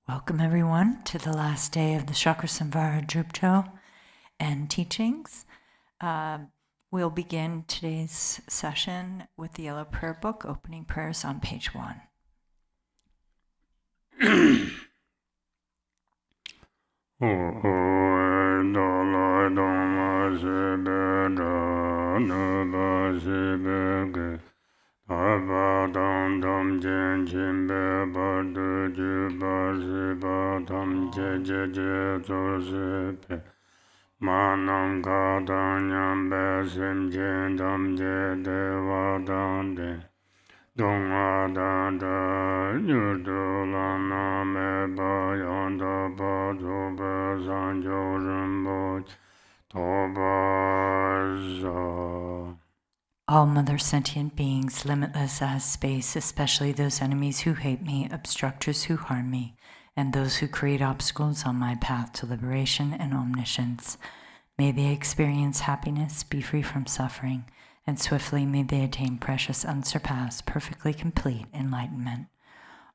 Welcome everyone to the last day of the Cakrasamvara Drupchö and teachings. We'll begin today's session with the Yellow Prayer Book, opening prayers on page 1. Manam kadanyam besim jendam jedevadande Dongadanda yudulana mebayanda baduba sanjorimbo tobaza. All mother sentient beings, limitless as space, especially those enemies who hate me, obstructors who harm me, and those who create obstacles on my path to liberation and omniscience. May they experience happiness, be free from suffering, and swiftly may they attain precious, unsurpassed, perfectly complete enlightenment.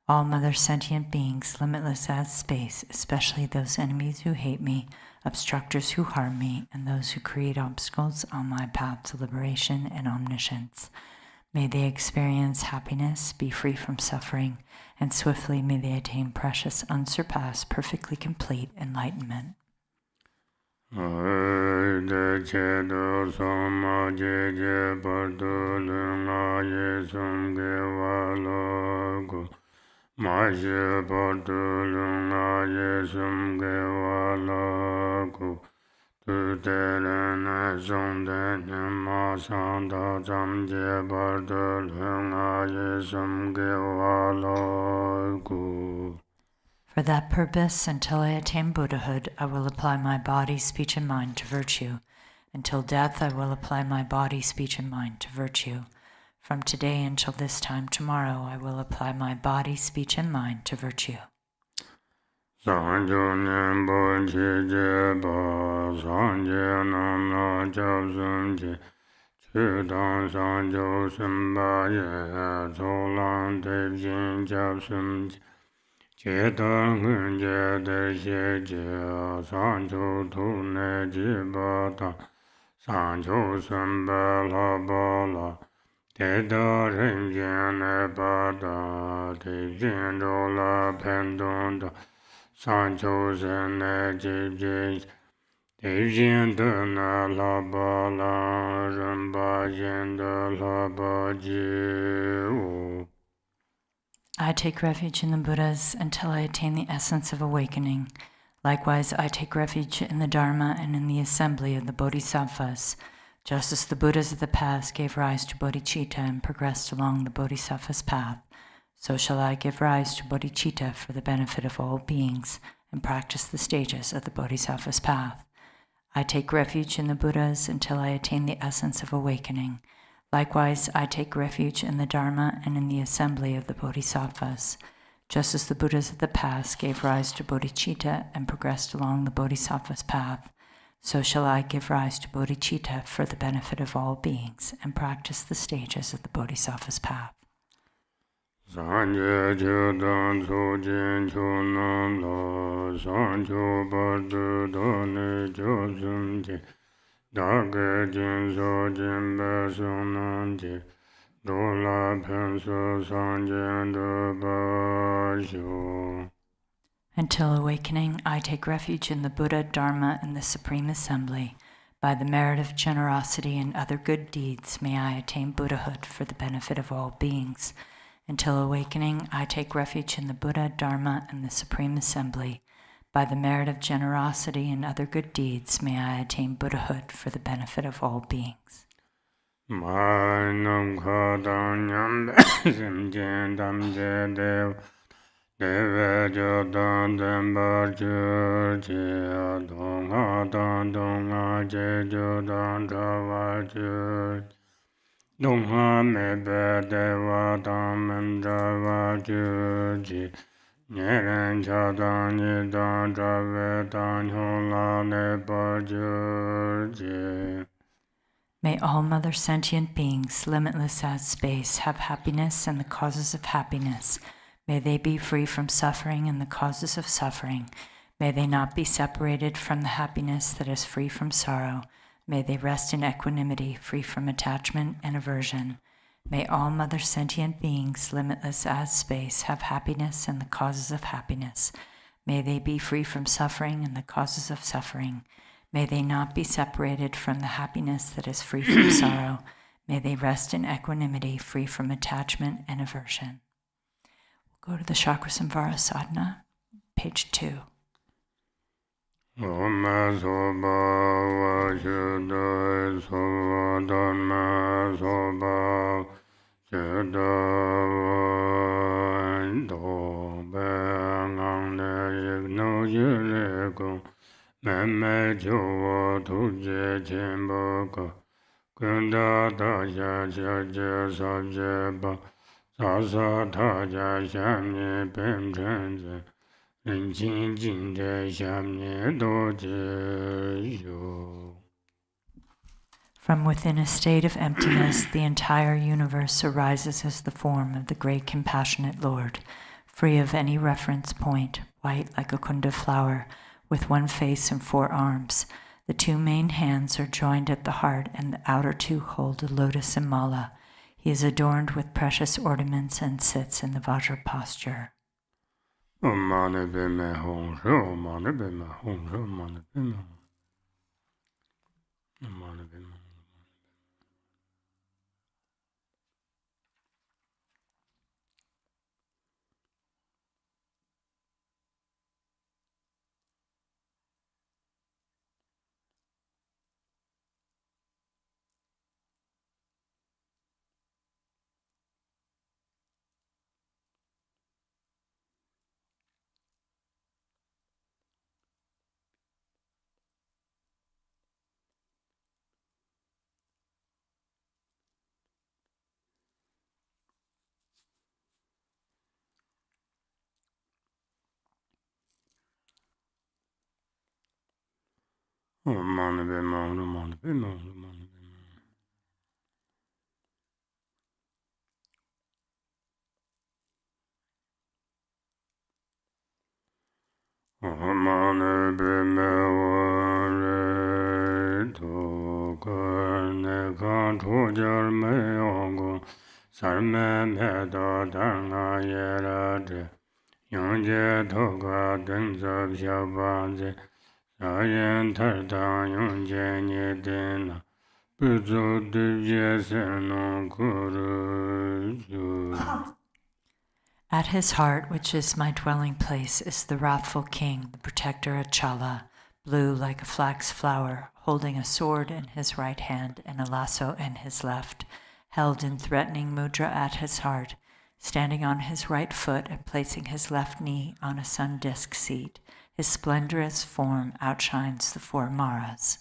All mother sentient beings, limitless as space, especially those enemies who hate me, obstructors who harm me, and those who create obstacles on my path to liberation and omniscience. May they experience happiness, be free from suffering, and swiftly may they attain precious, unsurpassed, perfectly complete enlightenment. For that purpose, until I attain Buddhahood, I will apply my body, speech, and mind to virtue. Until death, I will apply my body, speech, and mind to virtue. From today until this time tomorrow, I will apply my body, speech, and mind to virtue. I take refuge in the Buddhas until I attain the essence of awakening. Likewise, I take refuge in the Dharma and in the assembly of the Bodhisattvas. Just as the Buddhas of the past gave rise to bodhicitta and progressed along the Bodhisattva's path, so shall I give rise to bodhicitta for the benefit of all beings and practice the stages of the Bodhisattva's path. I take refuge in the Buddhas until I attain the essence of awakening. Likewise, I take refuge in the Dharma and in the assembly of the Bodhisattvas. Just as the Buddhas of the past gave rise to bodhicitta and progressed along the Bodhisattva's path, so shall I give rise to bodhicitta for the benefit of all beings and practice the stages of the Bodhisattva's path. Until awakening, I take refuge in the Buddha, Dharma, and the Supreme Assembly. By the merit of generosity and other good deeds, may I attain Buddhahood for the benefit of all beings. Until awakening, I take refuge in the Buddha, Dharma, and the Supreme Assembly. By the merit of generosity and other good deeds, may I attain Buddhahood for the benefit of all beings. Manam kadanyam besim jendam jedev Devajodan Dembarjur Donga Jejudan Dravajur Donga Mebe Devadam and Dravajur Neren Chadan Yidan Dravedan Holane Bajur. May all mother sentient beings, limitless as space, have happiness and the causes of happiness, May they be free from suffering and the causes of suffering. May they not be separated from the happiness that is free from sorrow. May they rest in equanimity, free from attachment and aversion. May all mother sentient beings, limitless as space, have happiness and the causes of happiness. May they be free from suffering and the causes of suffering. May they not be separated from the happiness that is free from sorrow. May they rest in equanimity, free from attachment and aversion. We'll go to the Cakrasamvara sadhana, page 2. Oma soba vashuddha soba dhamma soba shuddha dobe ngangde yigno yireko memme chowa tuje chenpo ko kunda taja chaja sabje pa sasa taja shamye pemchenze Rinchen Dorje. From within a state of emptiness, the entire universe arises as the form of the great compassionate Lord, free of any reference point, white like a kunda flower, with one face and 4 arms. The 2 main hands are joined at the heart, and the outer 2 hold a lotus and mala. He is adorned with precious ornaments and sits in the Vajra posture. Mane beme hong sho, mane beme hong sho, mane beme mane beme. Mane beme mane beme mane beme. Mane beme ware to karne kan chojar me ongo sarme me da danga yerade yonje toga dengzab shabanze sayen tarda yonje nyedena buzo divye seno kuru. At his heart, which is my dwelling place, is the wrathful king, the protector Achala, blue like a flax flower, holding a sword in his right hand and a lasso in his left, held in threatening mudra at his heart, standing on his right foot and placing his left knee on a sun disk seat. His splendorous form outshines the 4 maras.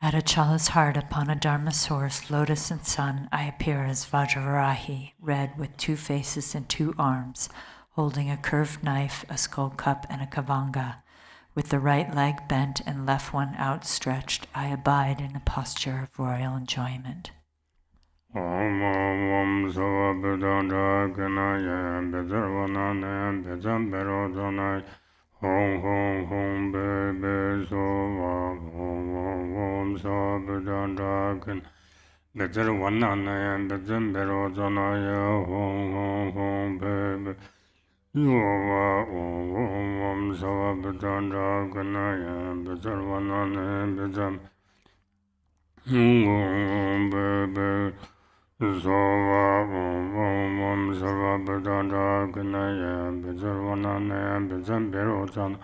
At Achala's heart, upon a dharma source, lotus and sun, I appear as Vajravarahi, red with 2 faces and 2 arms, holding a curved knife, a skull cup, and a kavanga. With the right leg bent and left one outstretched, I abide in a posture of royal enjoyment. Hong Hong Hong Baby So Hong So Buddha Dragon Better one and better Bero Zanaya Hong Hong Hong Baby Om So Buddha Dragon Better one and better Hong Baby So Om So Buddha Dragon Better one and better Bero Zanaya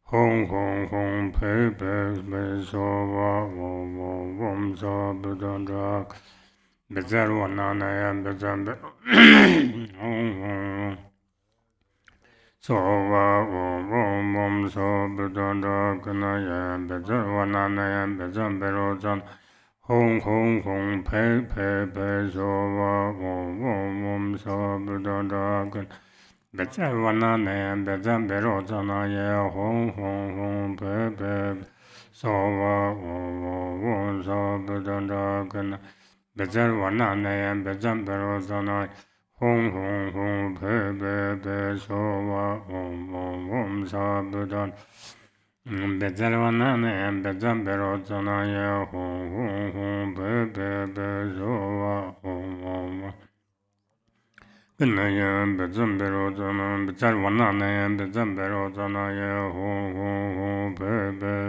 Hong Hong Hong Pei Pei Pei So Om So Buddha Drak Bezer Wanana and Bezambe Hong Hong So Om So Buddha Drak and Bezer Wanana and Bezambe Rozan Hong Hong Hong Pei Pei Pei So Om So Buddha Drak Bezer Wanana and Bezambe Rozana Ye Hong Hong Hong Pei Pei So Om So Buddha Drak Bezer Wanana and Bezambe Rozana Hong Hong Hong Pei Pei Pei So Om So Buddha Bezer Wanana and Bezambe Rozana Ye Hong Hong Hong Pei Pei Pei So Om Benayan Bezambe Rozana Bezer Wanana and Bezambe Rozana Ye Hong Hong Hong Pei Pei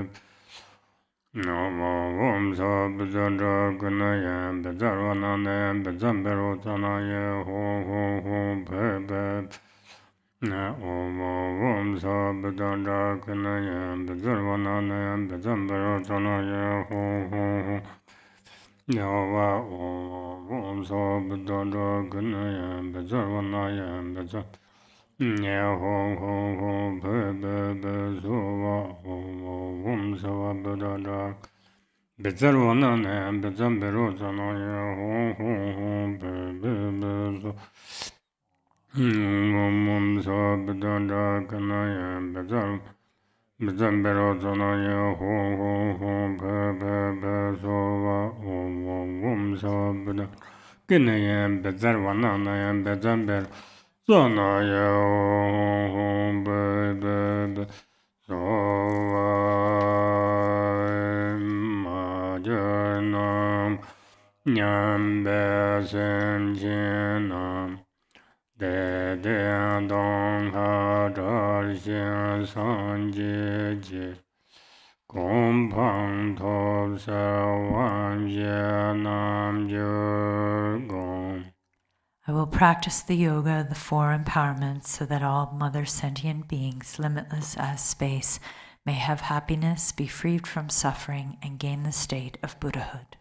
Om So Buddha Draganaya Bezer Wanana and Bezambe Rozana Ye Hong Hong Hong Pei Pei Om So Buddha Draganaya Bezer Wanana and Bezambe Rozana Ye Hong Hong Hong Yawa Om So Buddha Draganaya Bezer Wanaya and Bezambe Ye Hong Hong Hong Pei Pei Pei So Om So Buddha Draganaya Bezer Wanana and Bezambe Rozana Ye Hong Hong Hong Pei Pei Pei So Om So Buddha Draganaya Bezer Bezambe Rozana Ye Hong Hong Hong Pei Pei Pei So Om So Buddha Draganaya Bezer Wanana and Bezambe Rozana Ye Hong Hong Pei Pei Pei So Majanam Nyambe Senjinam De Dong Ha Darshan Sanjiji Gompang Top Sawan Yanam Jurgom. I will practice the yoga of the 4 empowerments so that all mother sentient beings, limitless as space, may have happiness, be freed from suffering, and gain the state of Buddhahood.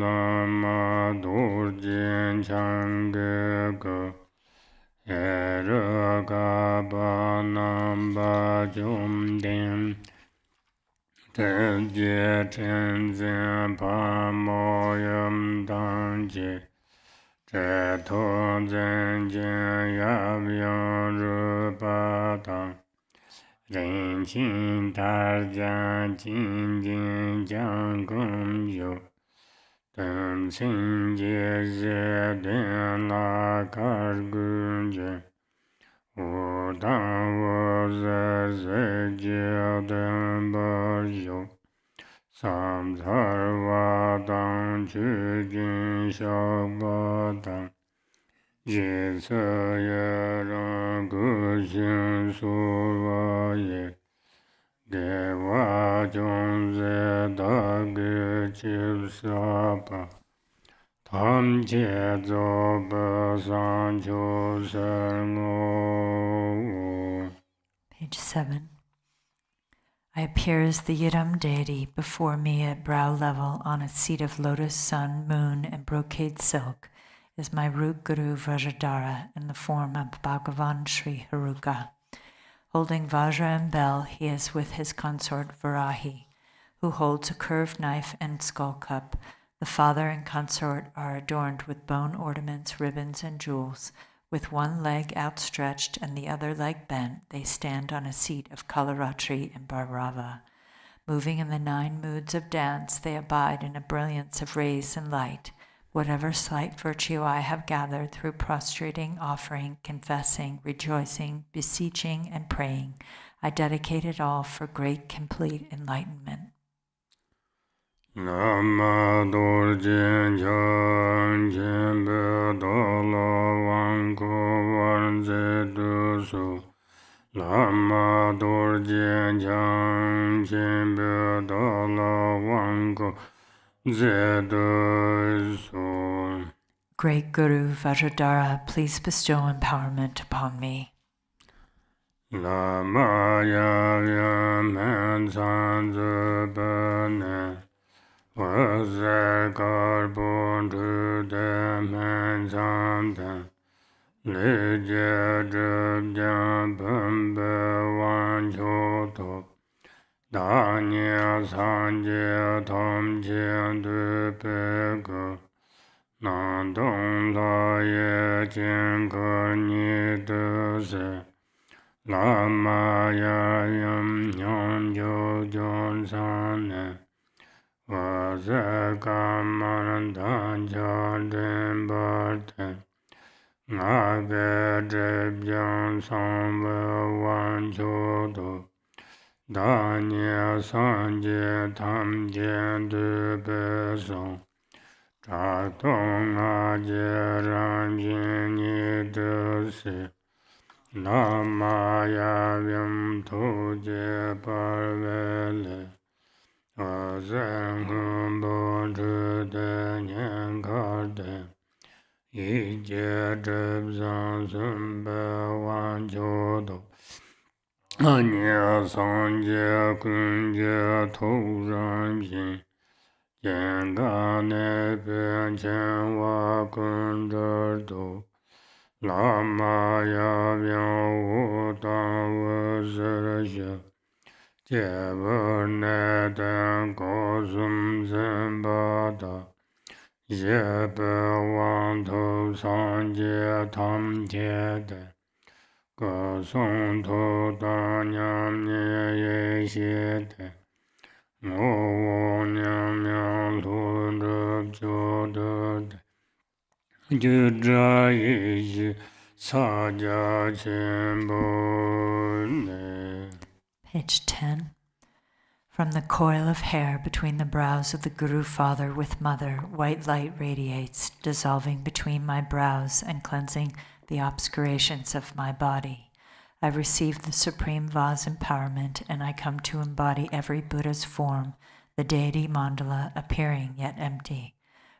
Lama Dorje Changge Erakabanamba Jumdim Tenzin Pamoyam Danje Cheto Zenjin Yabyan Rupatan Rinchen Dorje Jinjin Jangum Yo Tenzin Jeze Den La Kargunje Udan Waze Zedin Barjo Samsarvadan Chujin Shabbadan Jisayaran Gushin Survaye Deva Jonze Dagi Chilsapa Tam Chezo Basancho Sermo. Page 7. I appear as the Yidam deity before me at brow level on a seat of lotus, sun, moon, and brocade silk is my root guru Vajradhara in the form of Bhagavan Sri Haruka. Holding Vajra and bell, he is with his consort Varahi, who holds a curved knife and skull cup. The father and consort are adorned with bone ornaments, ribbons, and jewels. With one leg outstretched and the other leg bent, they stand on a seat of Kalaratri and Bhairava. Moving in the 9 moods of dance, they abide in a brilliance of rays and light. Whatever slight virtue I have gathered through prostrating, offering, confessing, rejoicing, beseeching, and praying, I dedicate it all for great, complete enlightenment. Lama Dorje Chan Chenpe Dola Wanko Warze Dusu Lama Dorje Chan Chenpe Dola Wanko Zedusu. Great Guru Vajradhara, please bestow empowerment upon me. Lama Yavya Mansan Zubane Wazer Karbon to the Mansan Leja Drupchö Pumbe Wanchoto Danya Sanje Tom Chen Dupeko Nandong La Ye Chen Karni Duse Lama Yayam Yon Jo Jon Sane Vaza Kamarandan Jardin Barte Naga Drupchö Samve Wanchoto Danya Sanje Tam Jen Dupeso Chatong Ajeran Jini Duse Lama Yavyam Toje Parvele Vazen Humbo Jude Nyen Karde Ije Drupchö Sumbe Wanchoto Anya Sanje Kunje Touran Pin Jenga Nepen Chenwa Kunderdo Lama Yavyam Utan Vazirasya Jever Neten Kosum Zembada Jepe Wanto Sanje Tam Jede Kasong To Danyam Nye Shete Ngo Nyam Yang Lu Drupchö Dode Judra Yishi Saja Chenpo Ne. Page 10. From the coil of hair between the brows of the Guru Father with Mother, white light radiates, dissolving between my brows and cleansing the obscurations of my body. I receive the Supreme Vase empowerment, and I come to embody every Buddha's form, the deity mandala appearing yet empty.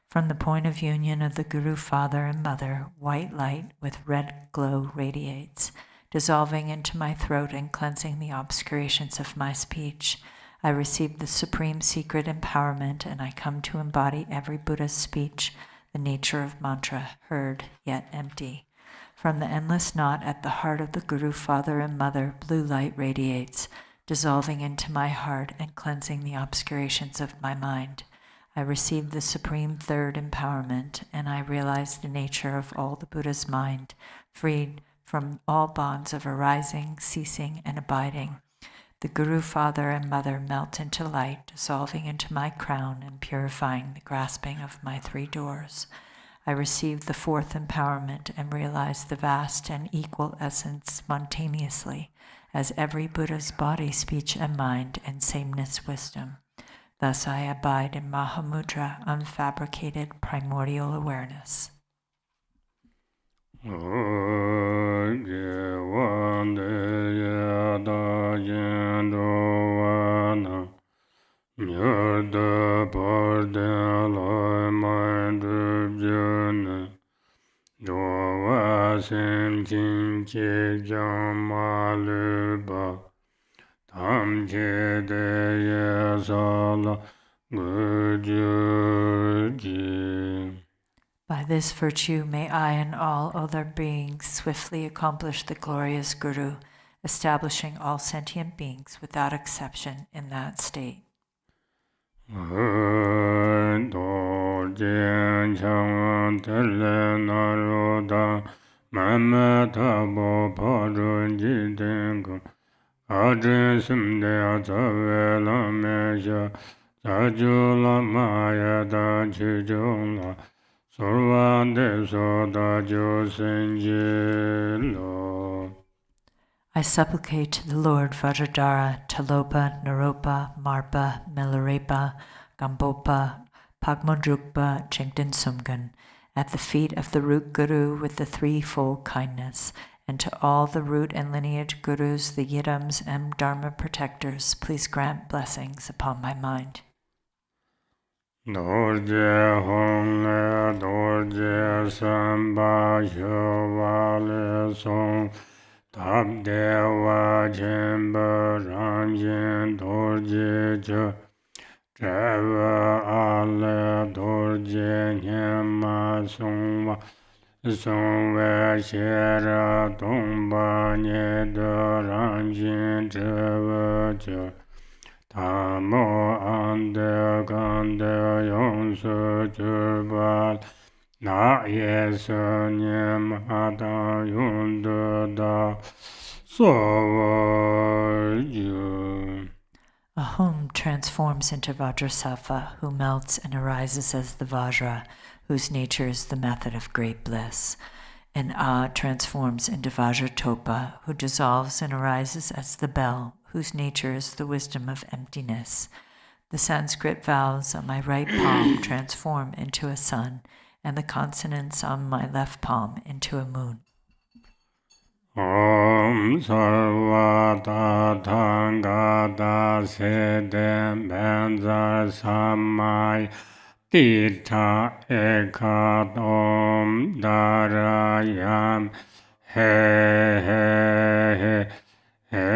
From the point of union of the Guru Father and Mother, white light with red glow radiates, dissolving into my throat and cleansing the obscurations of my speech. I receive the Supreme Secret empowerment, and I come to embody every Buddha's speech, the nature of mantra, heard yet empty. From the endless knot at the heart of the Guru Father and Mother, blue light radiates, dissolving into my heart and cleansing the obscurations of my mind. I receive the Supreme Third empowerment, and I realize the nature of all the Buddha's mind, freed from all bonds of arising, ceasing, and abiding. The Guru Father and Mother melt into light, dissolving into my crown and purifying the grasping of my 3 doors. I receive the fourth empowerment and realize the vast and equal essence spontaneously as every Buddha's body, speech, and mind, and sameness wisdom. Thus I abide in Mahamudra, unfabricated primordial awareness. Tamche de Sala Gujuji. By this virtue may I and all other beings swiftly accomplish the glorious Guru, establishing all sentient beings without exception in that state. Dorje Chang Tele Naroda Mamata Bo Padun Jitengu Adrin Simde Atave Lamesha Tajula Maya Da Chijula Survande Soda Josenjilo. I supplicate to the Lord Vajradhara, Talopa, Naropa, Marpa, Milarepa, Gambopa, Pagmodrukpa, Jingden Sumgan, at the feet of the root Guru with the threefold kindness, and to all the root and lineage Gurus, the Yidams and Dharma protectors, please grant blessings upon my mind. Dorje Hongle, Dorje Samba, Shovale Song, Tabdewa Chemba Ranjin Dorje Treva Ale Dorje Nyama Songwa Songwa Shera Tongba Nyeda Ranjin Treva Tamo Ande Gande Yonsu Chubal Na Yesanyam Ada Yundada Sovayu. A hum transforms into Vajrasattva, who melts and arises as the Vajra, whose nature is the method of great bliss. And A transforms into Vajratopa, who dissolves and arises as the bell, whose nature is the wisdom of emptiness. The Sanskrit vowels on my right palm transform into a sun, and the consonants on my left palm into a moon. Om Sarva Tathagata Sedem Benzar Samai Tita Ekat Om Darayam He He He He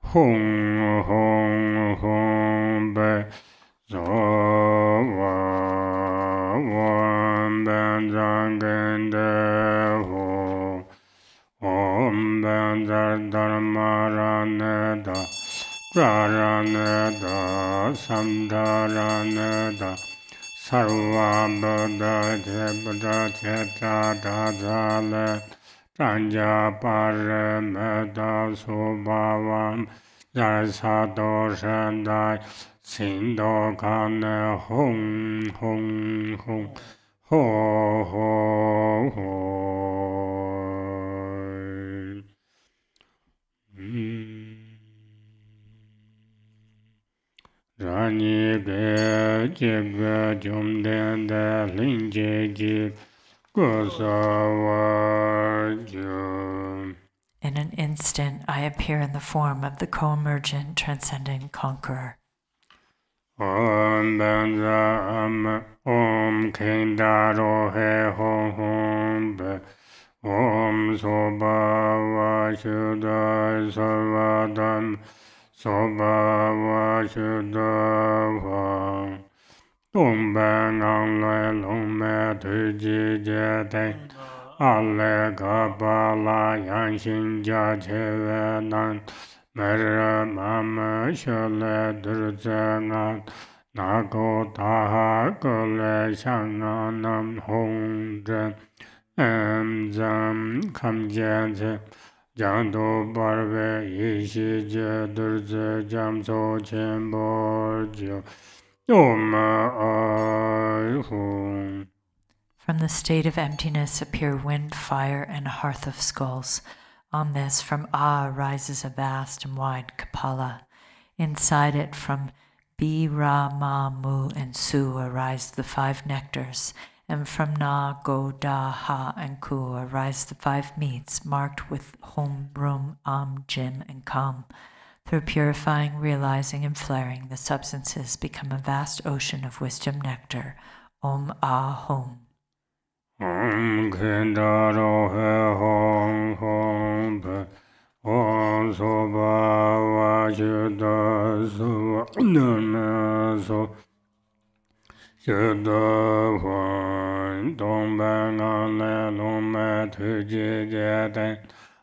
Hung Hung Hung Be Zova Om Benzar Gende Ho Om Benzar Dharmaraneda Praraneda Samdaraneda Sarva Buddha Buddha Cheta Dazale Tanja Parameda Subhavam Jarsado Shandai Sindo Kane Hung Hung Hung Ho Ho Ho. Rani ge jibga jumden de linje jib gosavarjo. In an instant, I appear in the form of the co-emergent transcendent conqueror. Om Banza Om Kendaro He Hom Be Om Soba Vashuddha Sarvadam Soba Vashuddha Om Ben Angle Lome Tuji Jete Ale Kabala Yanshin Jachevedan Mera Mama Shale Durzengat Nago Taha Gole Shanganam Hongren Zam Kamjense Jando Barbe Ishije Durze Jamso Chemborjo Yoma Ai. From the state of emptiness appear wind, fire, and a hearth of skulls. On this, from A rises a vast and wide Kapala. Inside it, from B, Ra, Ma, Mu, and Su arise the 5 nectars, and from Na, Go, Da, Ha, and Ku arise the 5 meats marked with Hum, Rum, Am, Jim, and Kam. Through purifying, realizing, and flaring, the substances become a vast ocean of wisdom nectar. Om Ah Hum. Om Kendaro He Hong Hong Be Om Soba Vajda Suva Nana So Shuddha Huan Dong Ban Ale Long Ma Tu Ji Jie Den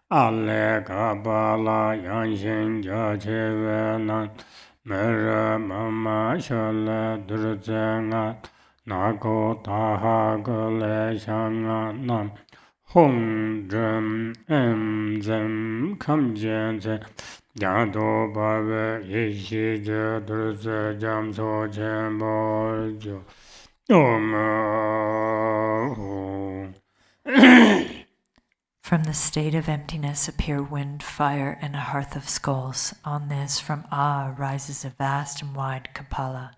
Ale Kabala Yang Xin Jia Che Ve Nan Mera Mama Shala Drzenga Nako Taha Gale Shanga Nam Hong Zhen Em Zhen Kam Jian Zhen Yado Bave Yishi Je Drze Jam So Chen Bo Jo From the state of emptiness appear wind, fire, and a hearth of skulls. On this, from A rises a vast and wide Kapala.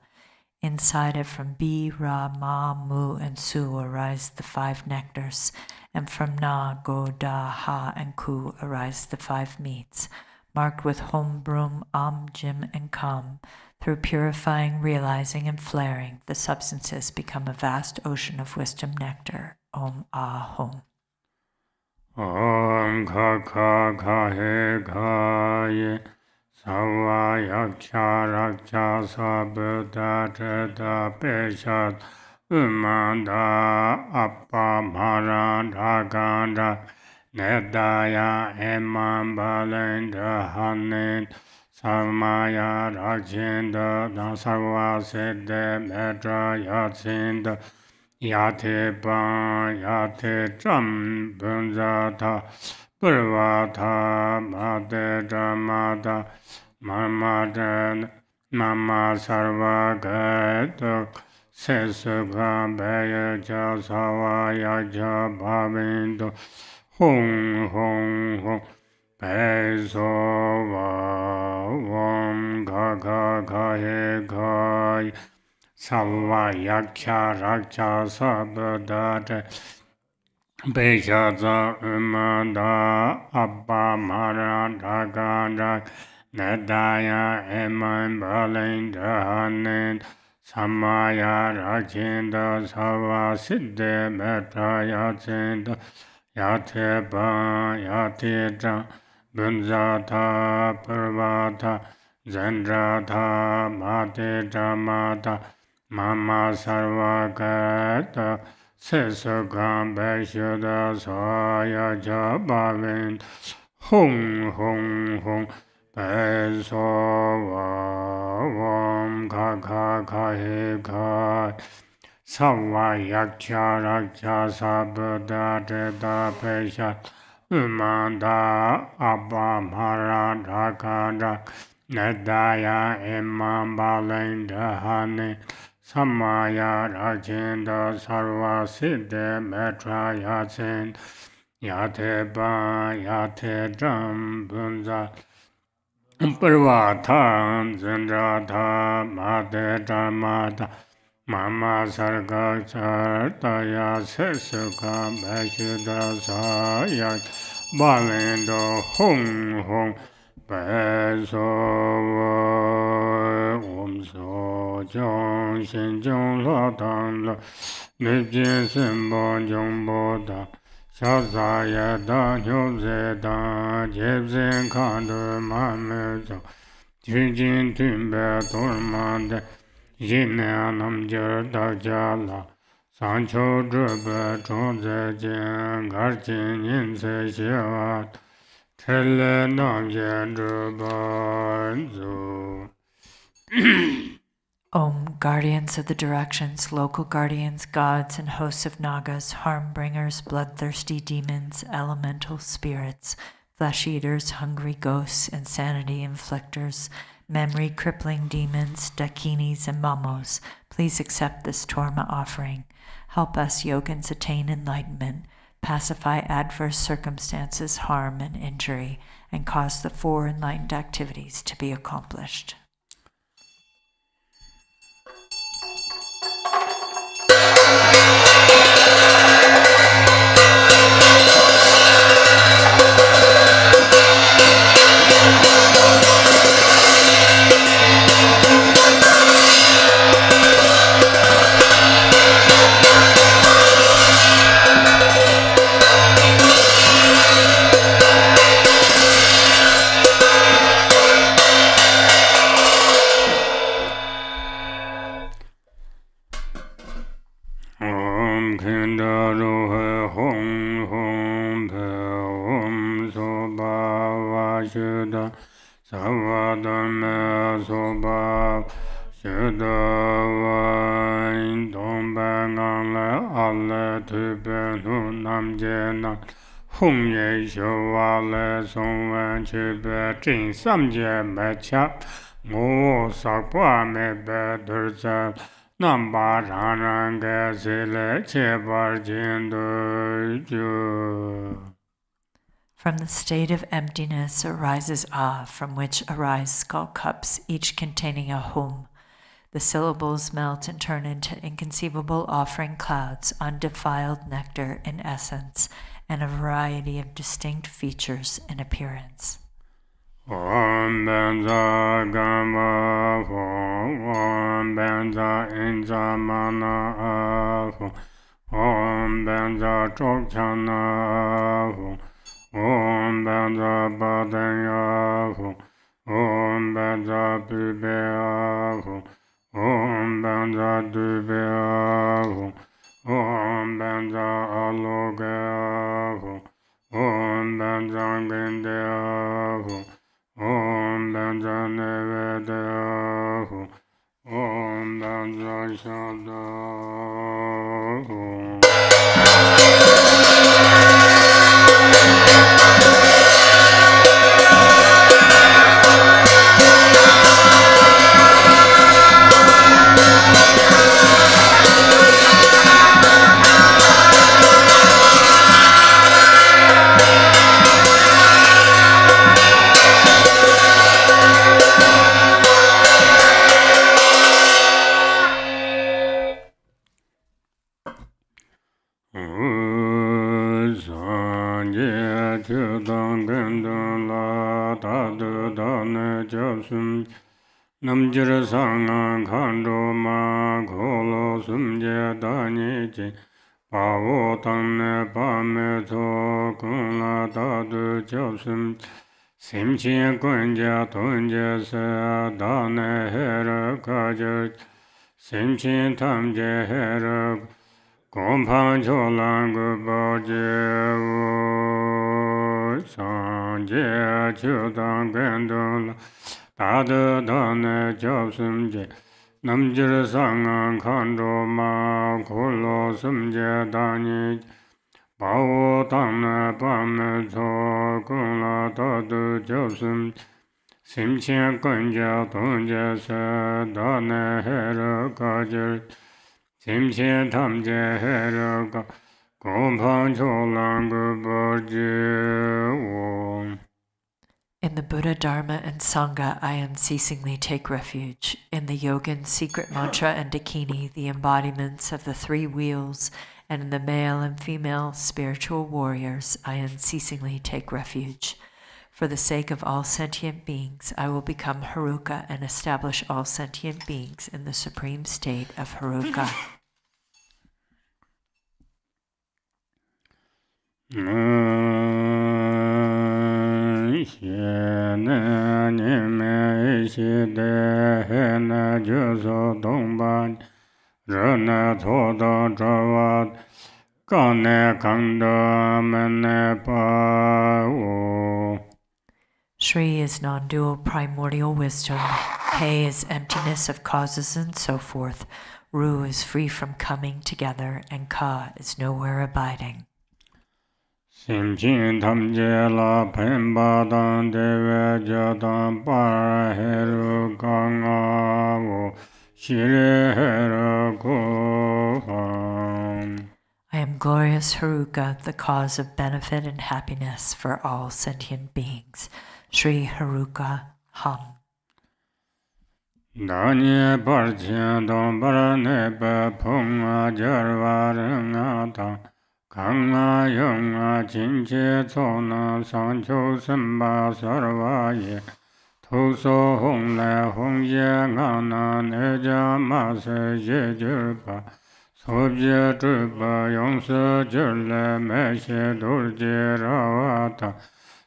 Inside it, from B, Ra, Ma, Mu, and Su arise the 5 nectars, and from Na, Go, Da, Ha, and Ku arise the 5 meats, marked with Hom, Brum, Am, Jim, and Kam. Through purifying, realizing, and flaring, the substances become a vast ocean of wisdom nectar. Om Ah Hom. Om Ka Ka Ka He Ka Ye Sawa Yaksha Raksha Sabda Cheta Peshat Umanda Appa Mara Draganda Nedaya Eman Balenda Hanin Samaya Rakshinda Nasarva Siddhe Metra Yatsinda Yate Ban Yate Jam Bunzata Purvata Mate Jamata Mamadan Mama Sarva Gata Sesukha Baya Jasawa Yaja Bhavindu Hong Hong Hong Pesova Om Kaka Kahe Kai Salva Yaksha Raksha Sabdate Beshaza Umada Abba Mara Draganda Nedaya Eman Balindahanin Samaya Rakinda Sava Siddhe Metra Yatsinda Yate Ba Yate Jam Bunzata Purvata Zendrata Mate Jamata Mama Sarvagata Sesukam Beshuddha Saya Jabhavin Hong Hong Hong Pesova Om Kaka Kahe Kai Sawa Yaksha Raksha Sabda Jeta Peshat Umanda Abba Mara Dhakanda Nedaya Imam Balinda Hani Samaya Rakinda Sarva Siddhe Metra Yatsin Yate Ba Yate Jam Bunza Purvata Zendrata Mate Dhamata Mama Sarga Chartaya Sesukha Beshuddha Saya Balindo Hong Hong Pesova Om So Jong Shin Jong La Tang La Nipjin Simbo Jong Bo Da Shazaya Da Nyub Se Da Jeb Sin Kandu Ma Me Jo Jin Timbe Tormande Jinna Nam Jer Da Jala Sancho Drupchö Chong Se Jin Garchin Yin Se Shivat Om, guardians of the directions, local guardians, gods, and hosts of Nagas, harm bringers, bloodthirsty demons, elemental spirits, flesh eaters, hungry ghosts, insanity inflictors, memory crippling demons, dakinis, and mamos, please accept this Torma offering. Help us yogins attain enlightenment, pacify adverse circumstances, harm, and injury, and cause the 4 enlightened activities to be accomplished. Daruhe Hong Hong Pe Om Soba Vashuda Savadame Soba Shuda Vain Dombangang Le Alle Tupe Nu Nam Jena Hong Ye Shua Le Song Wen Chupe Jing Sam Je Me Cha Ngo Sakwa Me Be Durza From the state of emptiness arises Ah, from which arise skull cups, each containing a Hum. The syllables melt and turn into inconceivable offering clouds, undefiled nectar in essence, and a variety of distinct features in appearance. Om Benza Gamba Om Benza Inza Mana Om Benza Chokchana Om Benza Badanya Om Benza Bibea Om Benza Dubea Om Benza Alogea Om Benza Gendea Om Benza Nevedahu, Om Benza Shadahu. Namjir Sanga Kando Ma Kolo Sumje Daniji Pavo Tanne Pame To Kula Tadu Chosum Simchi Kunja Tunja Se Dane Hera Kajar Simchi Tamje Hera Kompan Cholang Baje Sanje Chudan Gendula Tada Dane Josumje Namjir Sanga Kando Ma Kolo Sumje Dani Pavo Tane Pame To Kula Tadu Josum Simche Kunja Tunja Se Dane Hera Kajar Simche Tamje Hera Kompan Cholang Baje In the Buddha, Dharma, and Sangha, I unceasingly take refuge. In the Yogin, secret mantra, and Dakini, the embodiments of the three wheels, and in the male and female spiritual warriors, I unceasingly take refuge. For the sake of all sentient beings, I will become Haruka and establish all sentient beings in the supreme state of Haruka. Shri is non-dual primordial wisdom. He is emptiness of causes and so forth. Ru is free from coming together, and Ka is nowhere abiding. Simchin Tamje La Pemba Dan Deve Jatan Paraheru Ganga Shire Hera Kohan. I am glorious Haruka, the cause of benefit and happiness for all sentient beings. Sri Haruka Ham. Danye Parchen Don Paranepa Punga Jarvarangata Kanga Yunga Chinche Tsona Sancho Samba Sarvaye Toso Hong Le Hong Ye Ngana Neja Mase Jejurpa Sobje Drupa Yongse Jurle Meshe Durje Ravata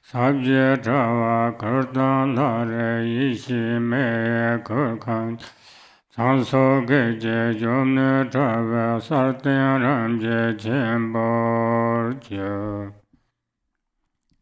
Sabje Java Kurdan Lare Ishi Me Kurkan Tansoke je jomne Traga sartyaram je Khenpo.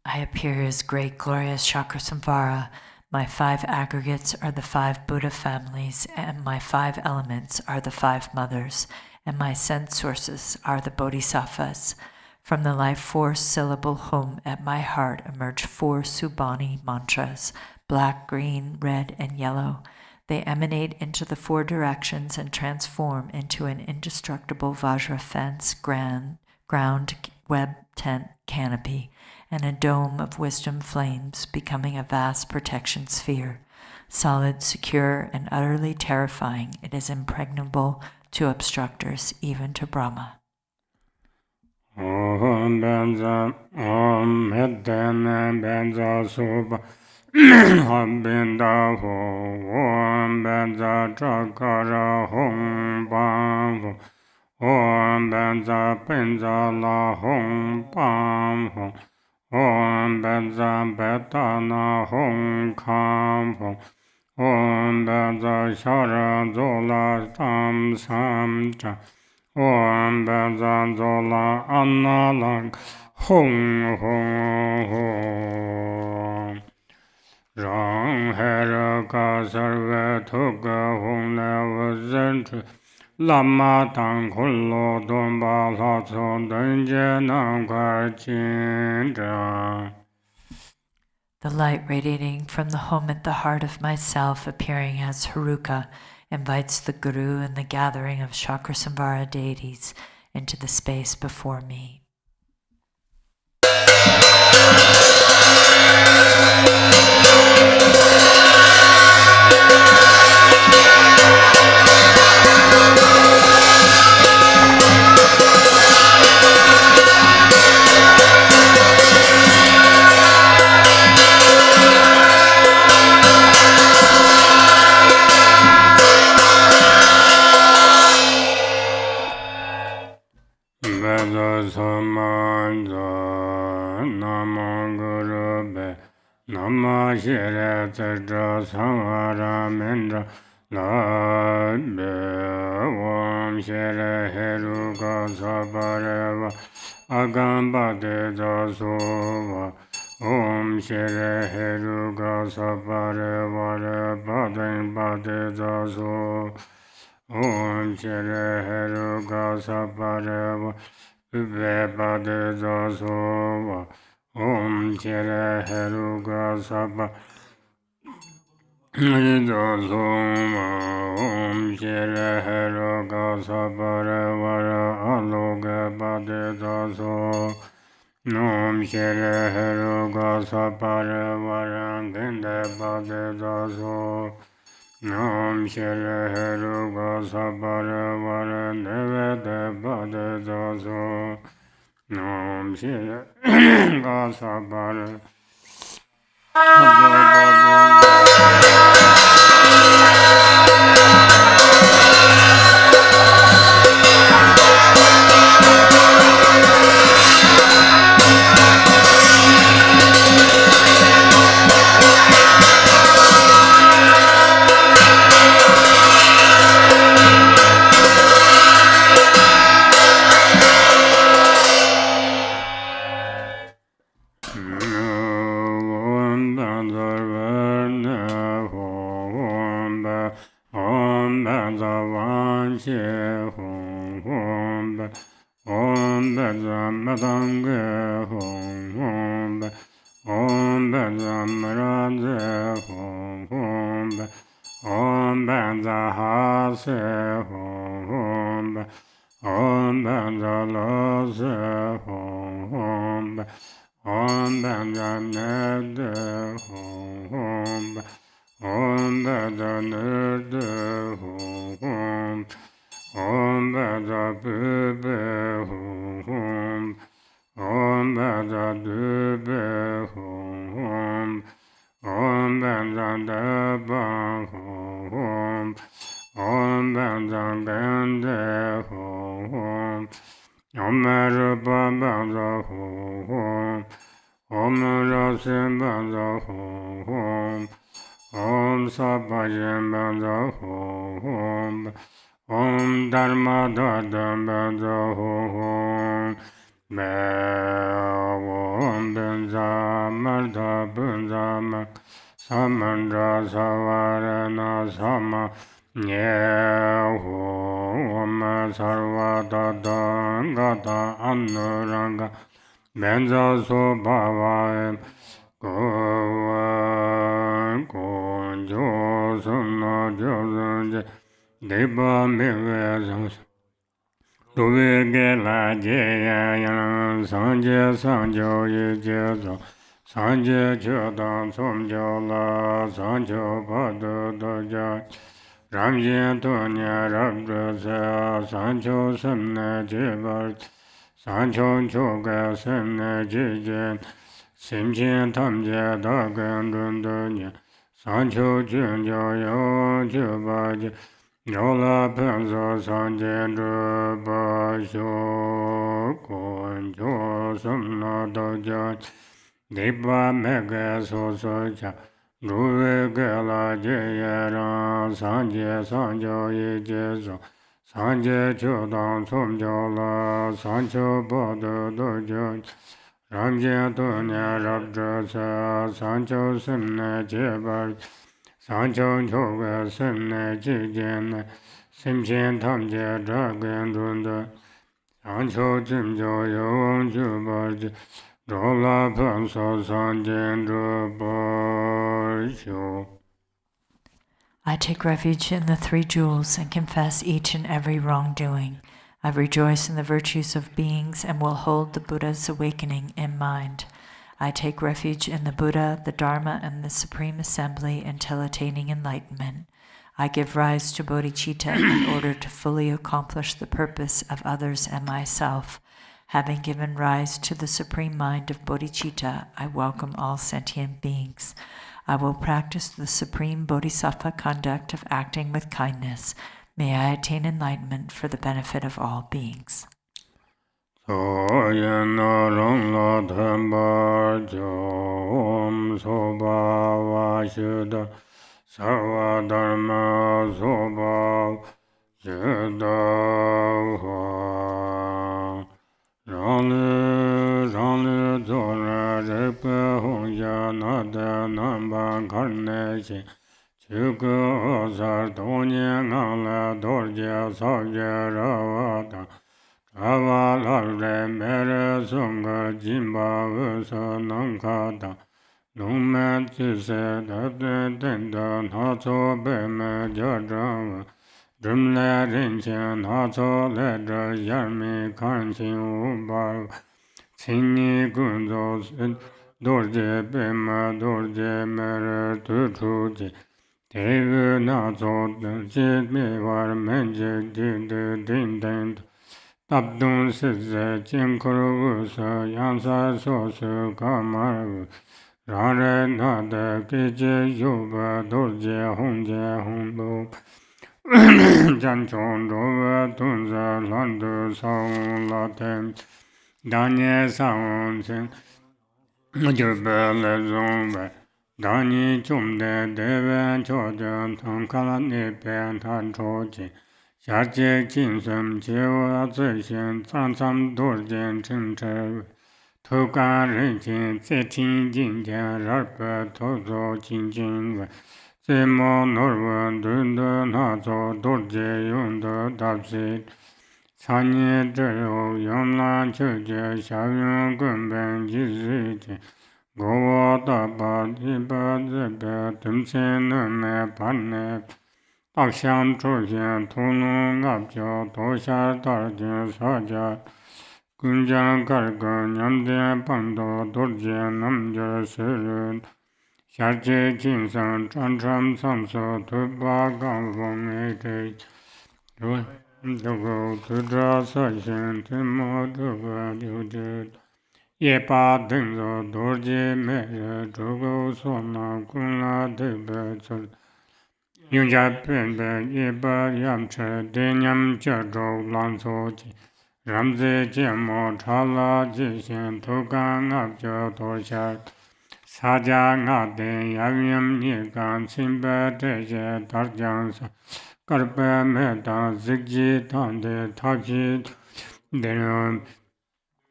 I appear as great glorious Cakrasamvara. My 5 aggregates are the 5 Buddha families, and my 5 elements are the 5 mothers, and my sense sources are the bodhisattvas. From the life force syllable hum at my heart emerge 4 Subani mantras, black, green, red, and yellow. They emanate into the 4 directions and transform into an indestructible Vajra fence, ground, web tent canopy, and a dome of wisdom flames, becoming a vast protection sphere. Solid, secure, and utterly terrifying, it is impregnable to obstructors, even to Brahma. Om Benza, Om Hedden Benza Suba, Om Binda Ho, Om Benza Chakara Hong Bam, Om Benza Benza La Hong Bam, Om Benza Betana Hong Kam, Om Benza Shara Zola Tam Sam Cha. Om Benza Zola Anna Lang Hong Hong Hong Rang Hera Ka Sarve Tuka Hong Leva Zentri Lama Tang Kullo Domba Latso Dunje Nam Kar Chin. The light radiating from the home at the heart of myself, appearing as Haruka, invites the Guru and the gathering of Cakrasamvara deities into the space before me. Nama Shire Tadra Samvara Mendra Labe Om Shire Heruka Sabareva Agambade Dasova Om Shire Heruka Sabareva Baden Bade Daso Om Shire Heruka Sabareva Bade Dasova Om Chere Heruka Sapa Dasoma Om Chere Heruka Sapa Revara Aloga Bade Daso Om Chere Heruka Sapa Revara Gende Bade Daso Om Chere Heruka Sapa Revara Nevede Bade Daso Om Shire Gasabara Om Sabhajem Banza Om Om Dharma Dadam Banza Om Om Banza Marda Banza Mak Samandra Savarana Sama Om Sarva Dadam Gata Anuranga Banza Sobhava Konjo Sumna Josanje Deba Meve Dove Gela Jaya Yan Sanje Sanjo Yejezo Sanje Chodan Somjo La Sanjo Padu Doja Ramje Tonya Rabdra Sancho Samne Jebar Sancho Choga Samne Jejen Simchen Tamje Dagan Dundunya Sancho Junjo Yo Jubaji Yola Penzo Sanje Drupa Sho Konjo Samna Doja Dipa Mega Sosocha Ruve Gela Jayara Sanje Sanjo Yejezo Sanje Chodan Somjola Sancho Bodo Dojo Ramje Tonya Rabdra Sancho Simne Jebar Sancho Choga Simne Jijen Simchen Tamje Dragan Dunda Sancho Jimjo Yon Jubar Rola Panso Sanjen Drupa. I take refuge in the three jewels and confess each and every wrongdoing. I rejoice in the virtues of beings and will hold the Buddha's awakening in mind. I take refuge in the Buddha, the Dharma, and the Supreme Assembly until attaining enlightenment. I give rise to bodhicitta in order to fully accomplish the purpose of others and myself. Having given rise to the Supreme Mind of bodhicitta, I welcome all sentient beings. I will practice the Supreme Bodhisattva conduct of acting with kindness. May I attain enlightenment for the benefit of all beings. Chukuzar Donye Ngala Dorje Savje Ravata Ravalarre Mere Sunga Jimba Vasa Nankata Lume Tise Date Tenda Natso Beme Jadrava Drumle Rinchen Natso Ledra Yarmi Kanchin Ubar Tsini Gunzo Dorje Bema Dorje Mere Tutuji Tegu Nazo Jit Mivar Menjik Din Din Tabdun Size Jinkuru Yansa Sosu Kamar Rare Nada Kije Yuba Dorje Honje Honbo Janchon Rova Tunza Landu Saun Latem Danye Saun Sin Jubel Zomba Dani Chumde Deven Chojan Tankala Nipen Tan Choji Sharje Kinsum Chewa Zishin Tsansam Dorjen Chinche Tukan Rinchen Zetin Jinjan Rarpa Tozo Jinjin Zemo Norvan Dunda Nazo Dorje Yunda Dapsit Sanye Jero Yamlan Choje Shavyun Gumben Jiziti Gowa Daba Diba Zebe Tumsen Nume Pane Taksham Choshen Tunu Ngabjo Tosha Darje Saja Kunjan Karga Nyamde Pando Dorje Namja Serun Sharje Jinsan Chancham Samso Tuba Gavong Ete Jogo Tudra Sashen Timo Tuba Jujud Yepa Dengzo Dorje Mere Jogo Sona Kunla Debe Sol Yunja Pembe Yeba Yamche Denyam Chajo Lansoji Ramze Jemo Chala Jishen Togan Abjo Tosha Saja ngate yavyam nikan simba teje tarjansa karpa meta zikji tante taji denon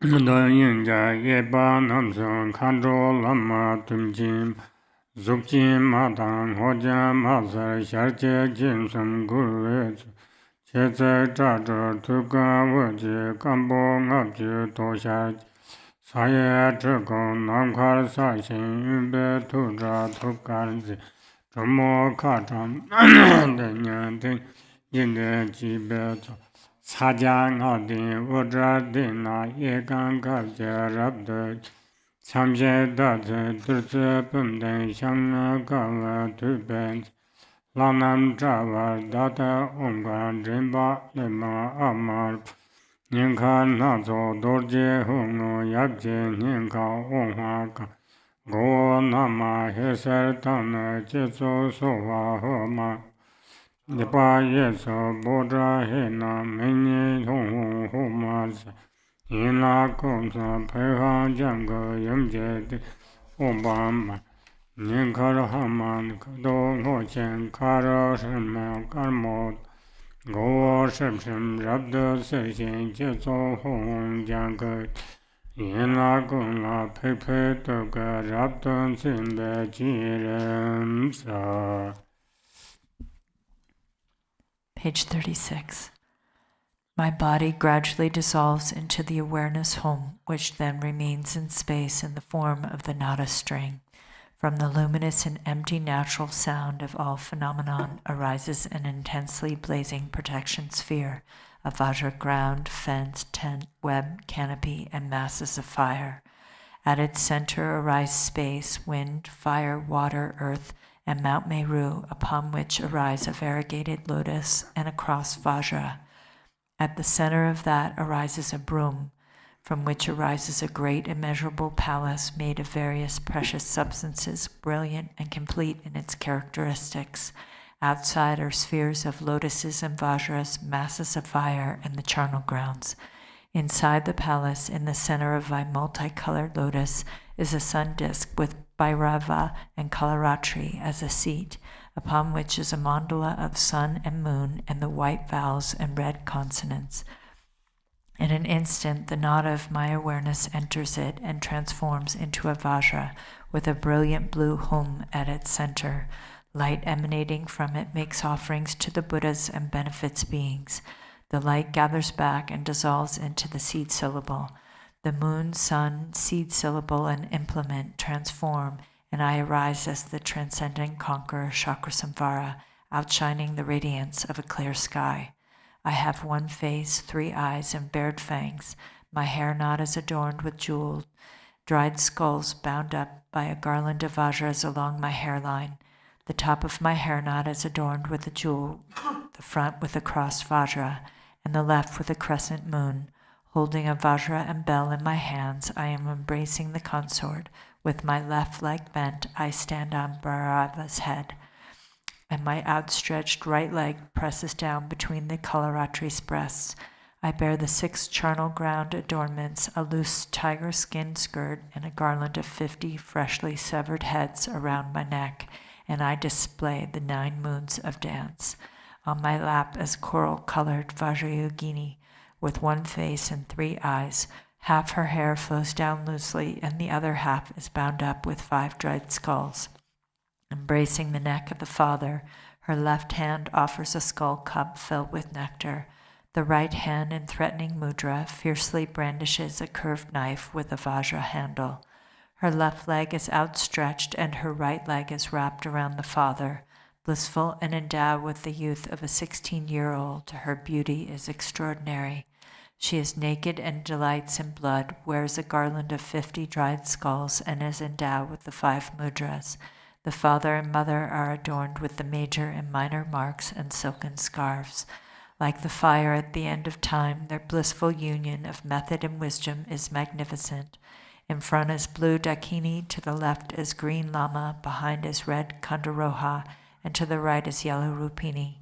doyinja yeba namson kandro lama tumjim zukjim matang hoja masar sharje jimsam gurve cheze chacho tuka waje kambo ngabje tosha Saye chikon namkar sashin yunbe tuja tukarzi Chomo kacham denyan ting yinde jibe tso Saja ngadi udra dina yekan kabje rabde Samje dadze durze pumden shangna kawa tuben Lanam jawa data unga rinpa lima amar Ninka nazo dorje hungo yabje ninka onha ka Go nama heser tana jetso sowa homa Nipa yeso bodra hena menye hongo homa Ina kumsa peha janga yamje de obama Ninka haman kado ngochen kara shema karmot Go shimshim rabda seshin jetso hong janga Yena guna pepe toga rabdan simbe jirem sa. Page 36. My body gradually dissolves into the awareness home, which then remains in space in the form of the nada string. From the luminous and empty natural sound of all phenomenon arises an intensely blazing protection sphere, a vajra ground, fence, tent, web, canopy, and masses of fire. At its center arise space, wind, fire, water, earth, and Mount Meru, upon which arise a variegated lotus and a cross vajra. At the center of that arises a broom, from which arises a great immeasurable palace made of various precious substances, brilliant and complete in its characteristics. Outside are spheres of lotuses and vajras, masses of fire, and the charnel grounds. Inside the palace, in the center of a multicolored lotus, is a sun disk with Bhairava and Kalaratri as a seat, upon which is a mandala of sun and moon and the white vowels and red consonants. In an instant, the nada of my awareness enters it and transforms into a vajra with a brilliant blue hum at its center. Light emanating from it makes offerings to the Buddhas and benefits beings. The light gathers back and dissolves into the seed syllable. The moon, sun, seed syllable, and implement transform, and I arise as the transcendent conqueror Cakrasamvara, outshining the radiance of a clear sky. I have one face, 3 eyes, and bared fangs. My hair knot is adorned with jeweled, dried skulls bound up by a garland of vajras along my hairline. The top of my hair knot is adorned with a jewel, the front with a crossed vajra, and the left with a crescent moon. Holding a vajra and bell in my hands, I am embracing the consort. With my left leg bent, I stand on Bhairava's head, and my outstretched right leg presses down between the Kalaratri's breasts. I bear the 6 charnel ground adornments, a loose tiger skin skirt, and a garland of 50 freshly severed heads around my neck, and I display the 9 moons of dance. On my lap is coral-colored Vajrayogini, with 1 face and 3 eyes. Half her hair flows down loosely, and the other half is bound up with 5 dried skulls. Embracing the neck of the father, her left hand offers a skull cup filled with nectar. The right hand, in threatening mudra, fiercely brandishes a curved knife with a vajra handle. Her left leg is outstretched, and her right leg is wrapped around the father. Blissful and endowed with the youth of a 16-year-old, her beauty is extraordinary. She is naked and delights in blood, wears a garland of 50 dried skulls, and is endowed with the 5 mudras. The father and mother are adorned with the major and minor marks and silken scarves. Like the fire at the end of time, their blissful union of method and wisdom is magnificent. In front is blue Dakini, to the left is green Lama, behind is red Kandaroha, and to the right is yellow Rupini.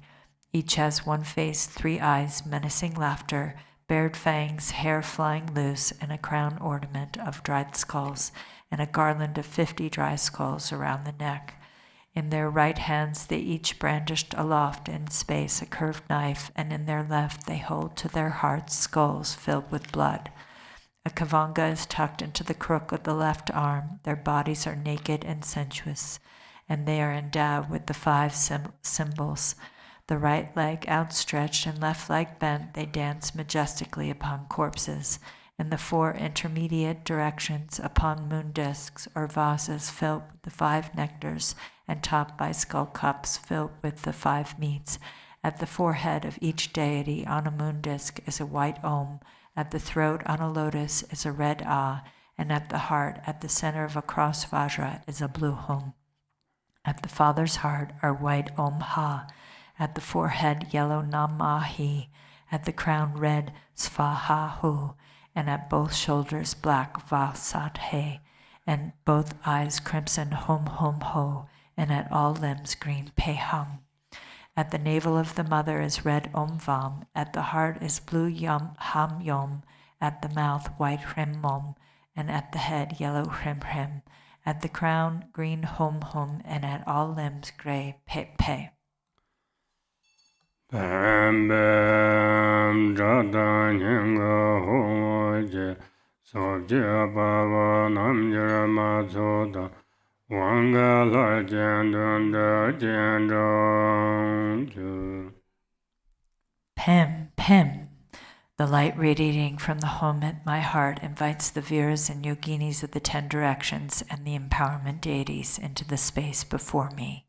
Each has 1 face, 3 eyes, menacing laughter, bared fangs, hair flying loose, and a crown ornament of dried skulls, and a garland of 50 dry skulls around the neck. In their right hands they each brandished aloft in space a curved knife, and in their left they hold to their hearts skulls filled with blood. A kavanga is tucked into the crook of the left arm. Their bodies are naked and sensuous, and they are endowed with the 5 symbols. The right leg outstretched and left leg bent, they dance majestically upon corpses. In the 4 intermediate directions upon moon discs or vases filled with the 5 nectars and topped by skull cups filled with the 5 meats. At the forehead of each deity on a moon disc is a white Om. At the throat on a lotus is a red Ah, and at the heart, at the center of a cross vajra, is a blue Hum. At the father's heart are white Om Ha. At the forehead, yellow Nam Ma Hi. At the crown, red Svaha Hu. And at both shoulders, black Va Sat He. And both eyes, crimson Hum Hum Ho. And at all limbs, green Pe Hum. At the navel of the mother is red Om Vam. At the heart is blue Yum Ham Yom. At the mouth, white Hrim Mom. And at the head, yellow Hrim Hrim. At the crown, green Hum Hum. And at all limbs, gray Pe Pe. Bam bam jada nyanga hoje soje baba namjara mazoda wanga la jandanda jandong. Pem, Pem. The light radiating from the home at my heart invites the Viras and Yoginis of the 10 directions and the empowerment deities into the space before me.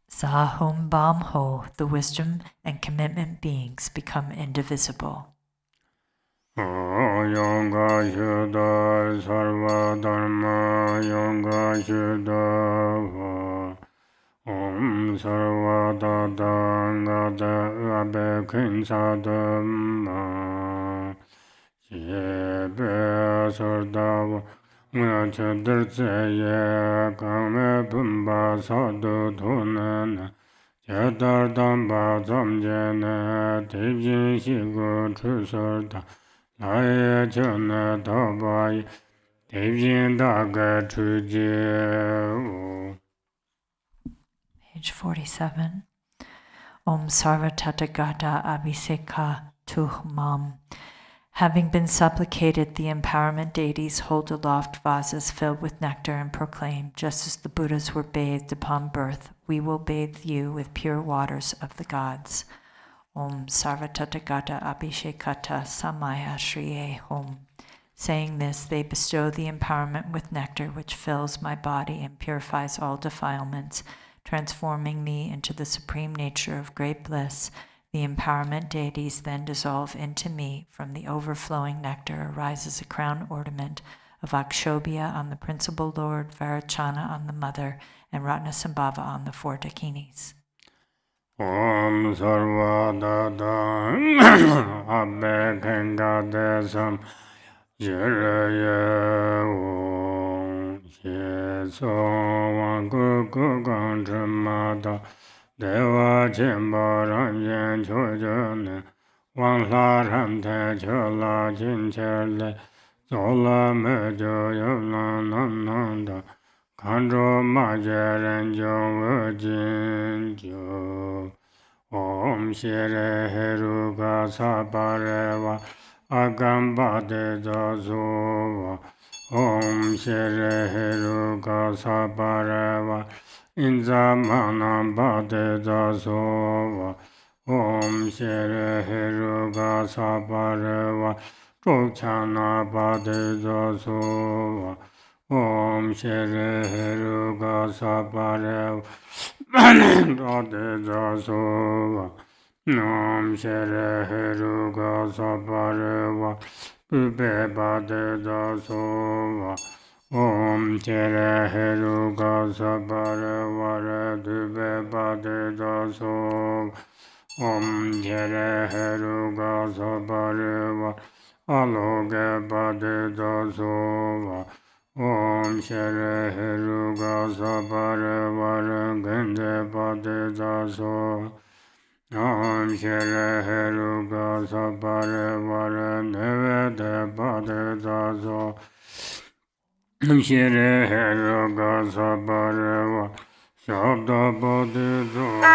Sahum Bam Ho, the wisdom and commitment beings become indivisible. Yoga Shuddha Sarva Dharma Yoga Shuddha Om Sarva Dadangada Abekin Sadhamma Shebe Sardava Unachadartsaya Kame Pumba Sadhu Dhunana Chadardamba Zamjana Tejin Shigo Trusarda Laya Chana Tabai Tejin Daga Truje. Page 47. Om Sarva Tathagata Abhisekha Tuhmam. Having been supplicated, the empowerment deities hold aloft vases filled with nectar and proclaim, just as the Buddhas were bathed upon birth, we will bathe you with pure waters of the gods. Om Sarva Tathagata Abhishekata Samaya Shriye Om. Saying this, they bestow the empowerment with nectar which fills my body and purifies all defilements, transforming me into the supreme nature of great bliss. The empowerment deities then dissolve into me. From the overflowing nectar arises a crown ornament of Akshobhya on the principal lord, Varachana on the mother, and Ratnasambhava on the 4 dakinis. Om Sarvadada Abhekhengadesam Jiraya Om Yeso Vangukuganjamada Deva Chimbaran Yen Chojane Wanglaram Te Chola Chinchele Zola Mejo Yolananda Kandro Majaren Jong Jinjo Om Shire Heruga Sabareva Agamba de Zazova Om Shire Heruga Sabareva Inzamana Bade Zazova Om Shire Heruga Sabareva Drupchana Bade Zazova Om Shere Heruga Sabarev Bade Zasova Om Shere Heruga Sabareva Bube Bade Zasova Om Shere Heruga Sabareva Dube Bade Zasova Om Shere Heruga Sabareva Aloge Bade Zasova Om Shere Heruga Sabareva Gende Bade Zaso Om Shere Heruga Sabareva Nevede Bade Zaso Om Shere Heruga Sabareva Shabda Bade Zaso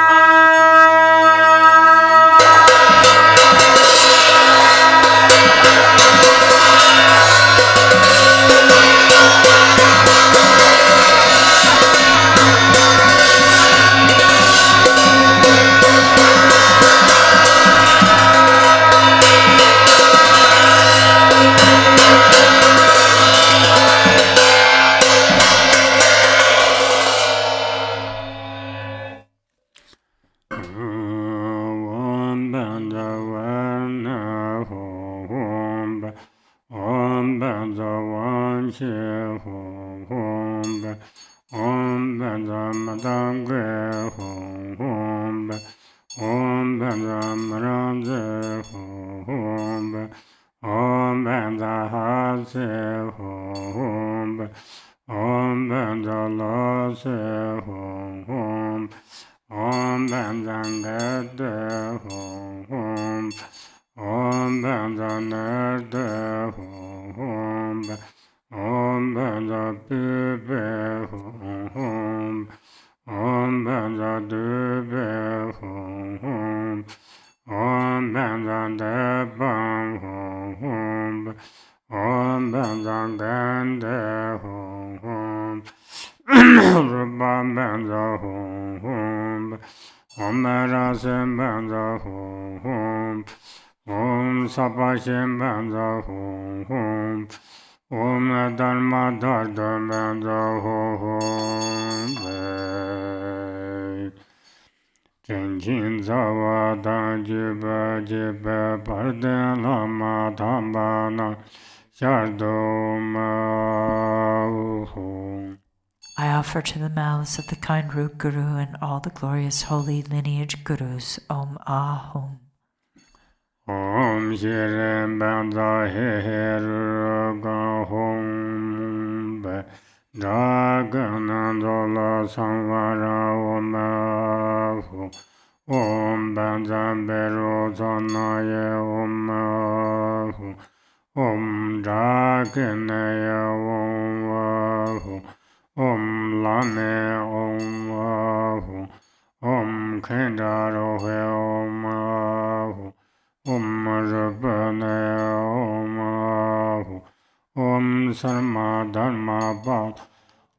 Sapashim Banza Hum Om Dharma Dharma Banza Hum Tenzin Zavada Jiba Jiba Parden Lama Dhambana Shardoma I offer to the malice of the kind root Guru and all the glorious holy lineage Gurus Om Ahum. Om Shiren Banza Heruga Hum Draganandola Samvara Om Om Banza Bero Zanaye Om Om Draganaya Om Om Lame Om Om Kendaro Om Om Rabane Om Om Sarma Dharma Bhat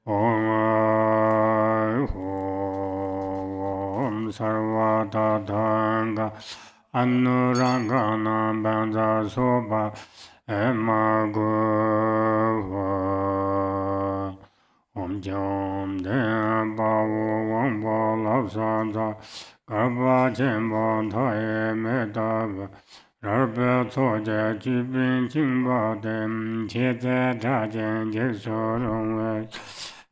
Om Sarvata Dhanga Anurangana Banza Soba Ema Go Om Jom De Ba Wo Wang Ba La Sa Da Garba Chen Ba Ta Ye Me Da Ba Rarpe Tso Je Ju Bin Jing Ba Dem Che Ze Cha Jen Je So Rong Wei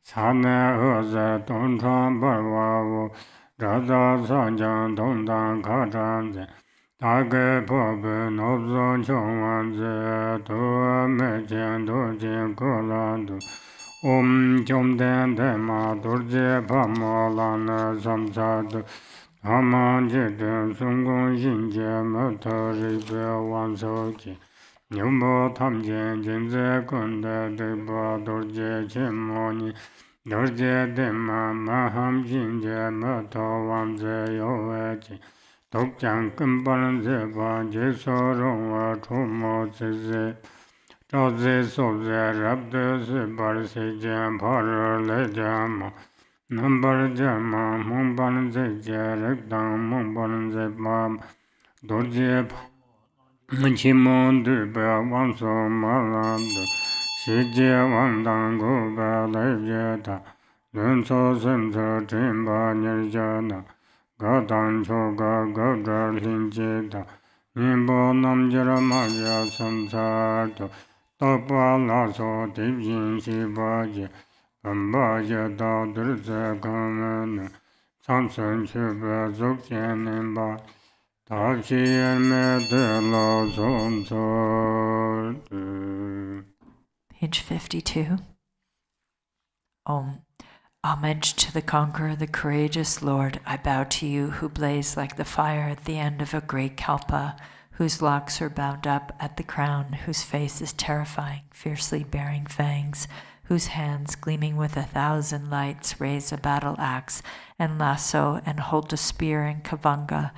Sa Ne E Ze Dong Chuan Bar Wa Wo Zha Za San Jiang Dong Dan Ka Zhan Zen Da Ge Po Be No Zong Qiong Wan Zi Du Me Jian Du Jin Ge Lan Du Om Jom Den De Ma Dur Je Pa Mo Lan Ne Sam Sa Du Ha Man Je Den Sung Gong Xin Je Me Ta Ri Be Wan So Ji Niu Mo Tam Jian Jin Ze Gun De De Pa Dur Je Qin Mo Ni Dur Je De Ma Ma Ham Xin Je Me Ta Wan Ze Yo We Ji Dok Jiang Gen Ban Ze Ba Je So Rong Wa Chu Mo Zi Zi Zhao Zi So Zi Rab De Si Bar Si Jian Pa Re Le Jian Ma Nam Bar Jian Ma Mong Ban Zi Jie Rik Dang Mong Ban Zi Pa Dur Je Pa Qi Mong Du Be Wang So Ma Lan Du Xi Jie Wang Dang Gu Be Le Jie Ta Lun So Sim Ce Jin Ba Nir Jia Na Ga Dan Cho Ga Ga Zha Lin Ji Da Yin Bo Nam Jira Ma Jia Sam Sa Tu Da Ba La So Di Yin Xi Ba Ji Ban Ba Jia Da Dur Ze Ka Me Nu Sam Sun Qu Be Zuk Jian Nin Ba Da Xi Yen Me De La Zong Zo Du Page 52. Om. Homage to the conqueror, the courageous Lord. I bow to you who blaze like the fire at the end of a great kalpa, whose locks are bound up at the crown, whose face is terrifying, fiercely bearing fangs, whose hands, gleaming with 1,000 lights, raise a battle axe and lasso and hold a spear and kavanga.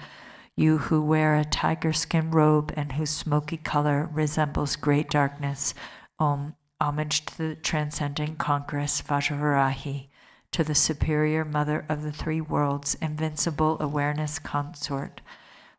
You who wear a tiger skin robe and whose smoky color resembles great darkness. Om. Homage to the transcendent conqueress Vajravarahi, to the superior mother of the three worlds, invincible awareness consort,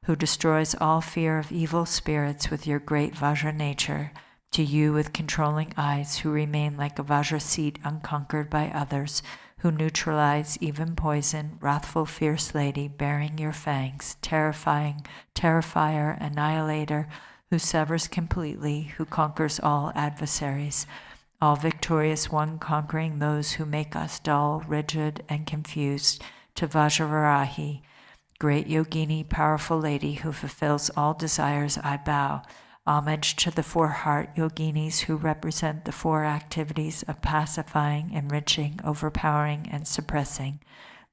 who destroys all fear of evil spirits with your great Vajra nature, to you with controlling eyes who remain like a Vajra seed unconquered by others, who neutralize even poison, wrathful fierce lady bearing your fangs, terrifying, terrifier, annihilator, who severs completely, who conquers all adversaries, all victorious one conquering those who make us dull, rigid, and confused, to Vajravarahi, great yogini, powerful lady who fulfills all desires, I bow. Homage to the four heart yoginis who represent the four activities of pacifying, enriching, overpowering, and suppressing,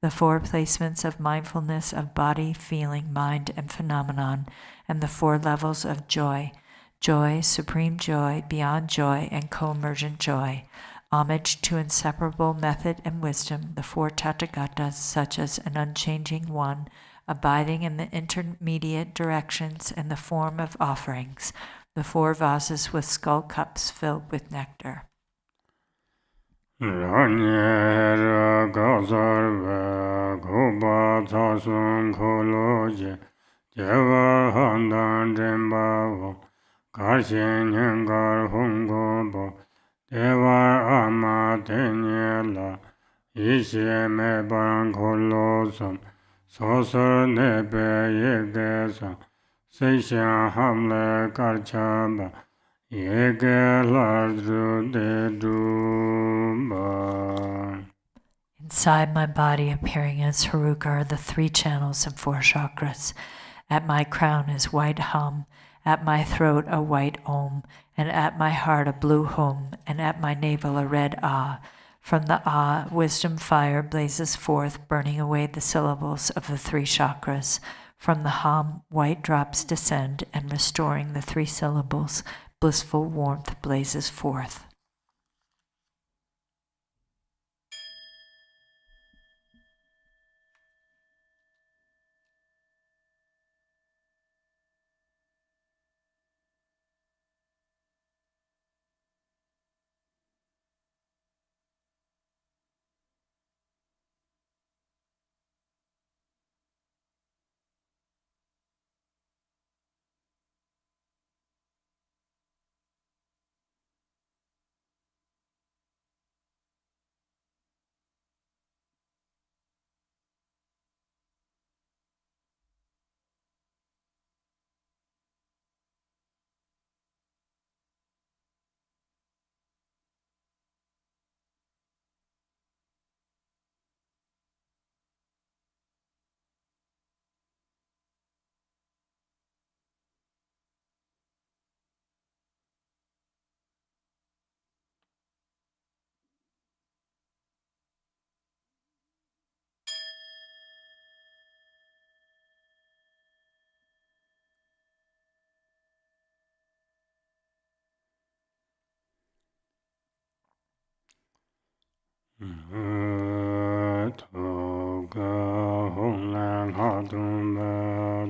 the four placements of mindfulness of body, feeling, mind, and phenomenon, and the four levels of joy, joy, supreme joy, beyond joy, and co-emergent joy. Homage to inseparable method and wisdom, the four tathagatas, such as an unchanging one, abiding in the intermediate directions and the form of offerings, the four vases with skull cups filled with nectar. Ranye Gazarva Goba Tasun Koloje Jeva Handan Jemba Garshin Yengar Hungobo Deva Ama Tenyela Ishe Meban Kolosam Sosar Nebe Yegesa Seishan Hamle Karchaba Inside my body, appearing as Haruka, are the three channels and four chakras. At my crown is white hum, at my throat a white om, and at my heart a blue hum, and at my navel a red ah. From the ah, wisdom fire blazes forth, burning away the syllables of the three chakras. From the hum, white drops descend, and restoring the three syllables, blissful warmth blazes forth. Toga Honglan Hatumba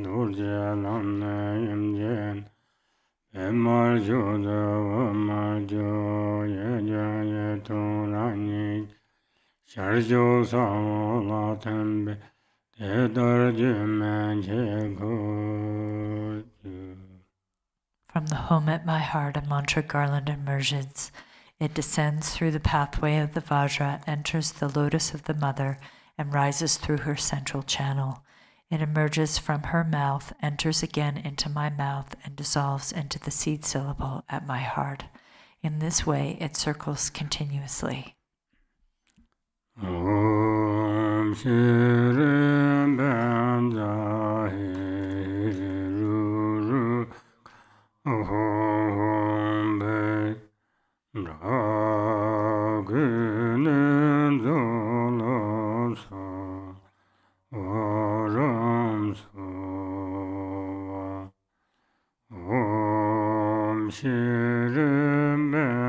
Durja Lamne Imjen Emarjo Marjo Yeja Yeturani Sharjo Samola Tembe From the home at my heart, a mantra garland emerges. It descends through the pathway of the Vajra, enters the lotus of the mother, and rises through her central channel. It emerges from her mouth, enters again into my mouth, and dissolves into the seed syllable at my heart. In this way, it circles continuously. Om Shirim Bandahi Ruru Om Be Draginen Zolosa Varam Sova Om Shirim Bandahi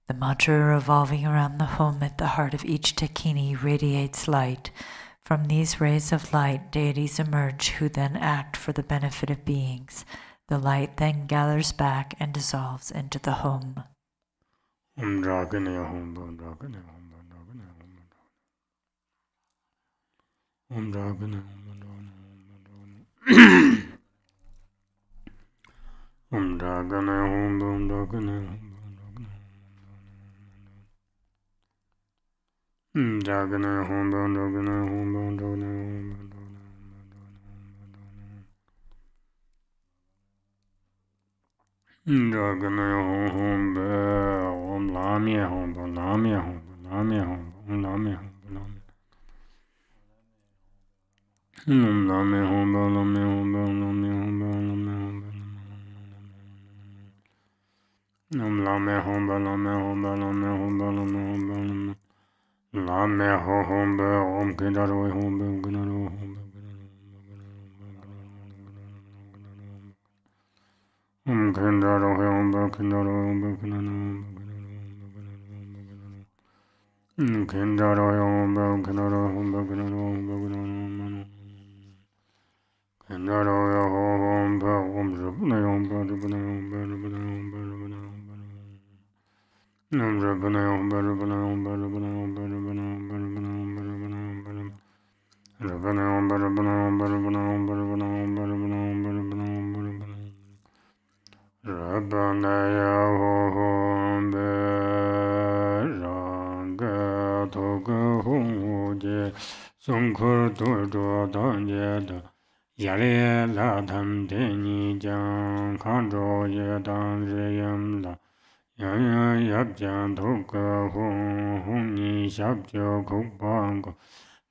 The mantra revolving around the home at the heart of each dakini radiates light. From these rays of light, deities emerge who then act for the benefit of beings. The light then gathers back and dissolves into the home.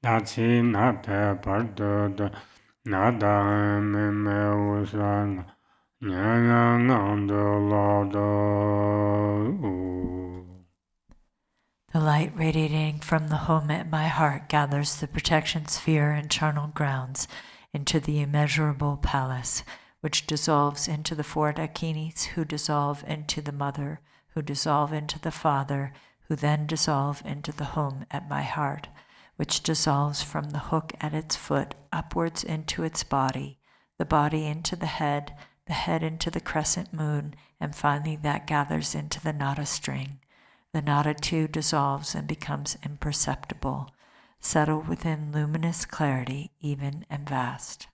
Dachi nate pardo nada me usang nyangando lado. The light radiating from the home at my heart gathers the protection sphere and charnel grounds into the immeasurable palace, which dissolves into the four dakinis, who dissolve into the mother, who dissolve into the father, who then dissolve into the home at my heart, which dissolves from the hook at its foot upwards into its body, the body into the head into the crescent moon, and finally that gathers into the nada string. The nada too dissolves and becomes imperceptible, settled within luminous clarity, even and vast.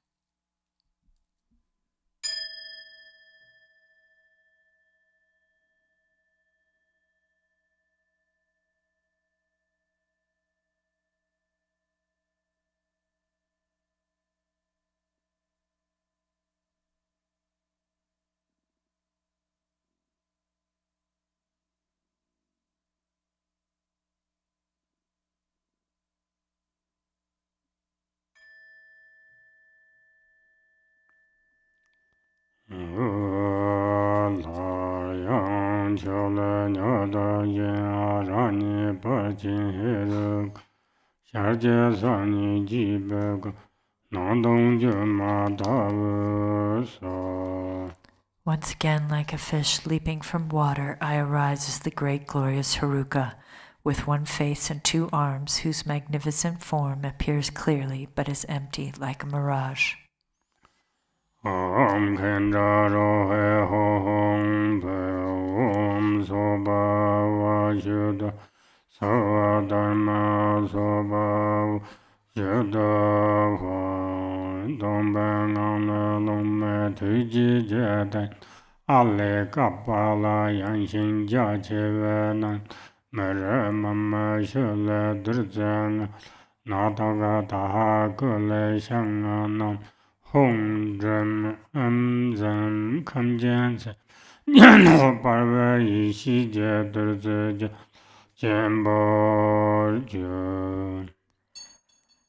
Once again, like a fish leaping from water, I arise as the great glorious Heruka, with one face and two arms, whose magnificent form appears clearly but is empty like a mirage. Om Khendaro He Hong Pe Om Soba Vashuddha Sava Dharma Soba Vashuddha Hong Domben Anga Lome Tuji Jeten Ale Kapala Yanshin Jachevenan Mere Mama Shule Durzang Nataga Taha Kule Shanganam Hong Drum Zam Kam Janse Parva Yishi Jedurze Jambo.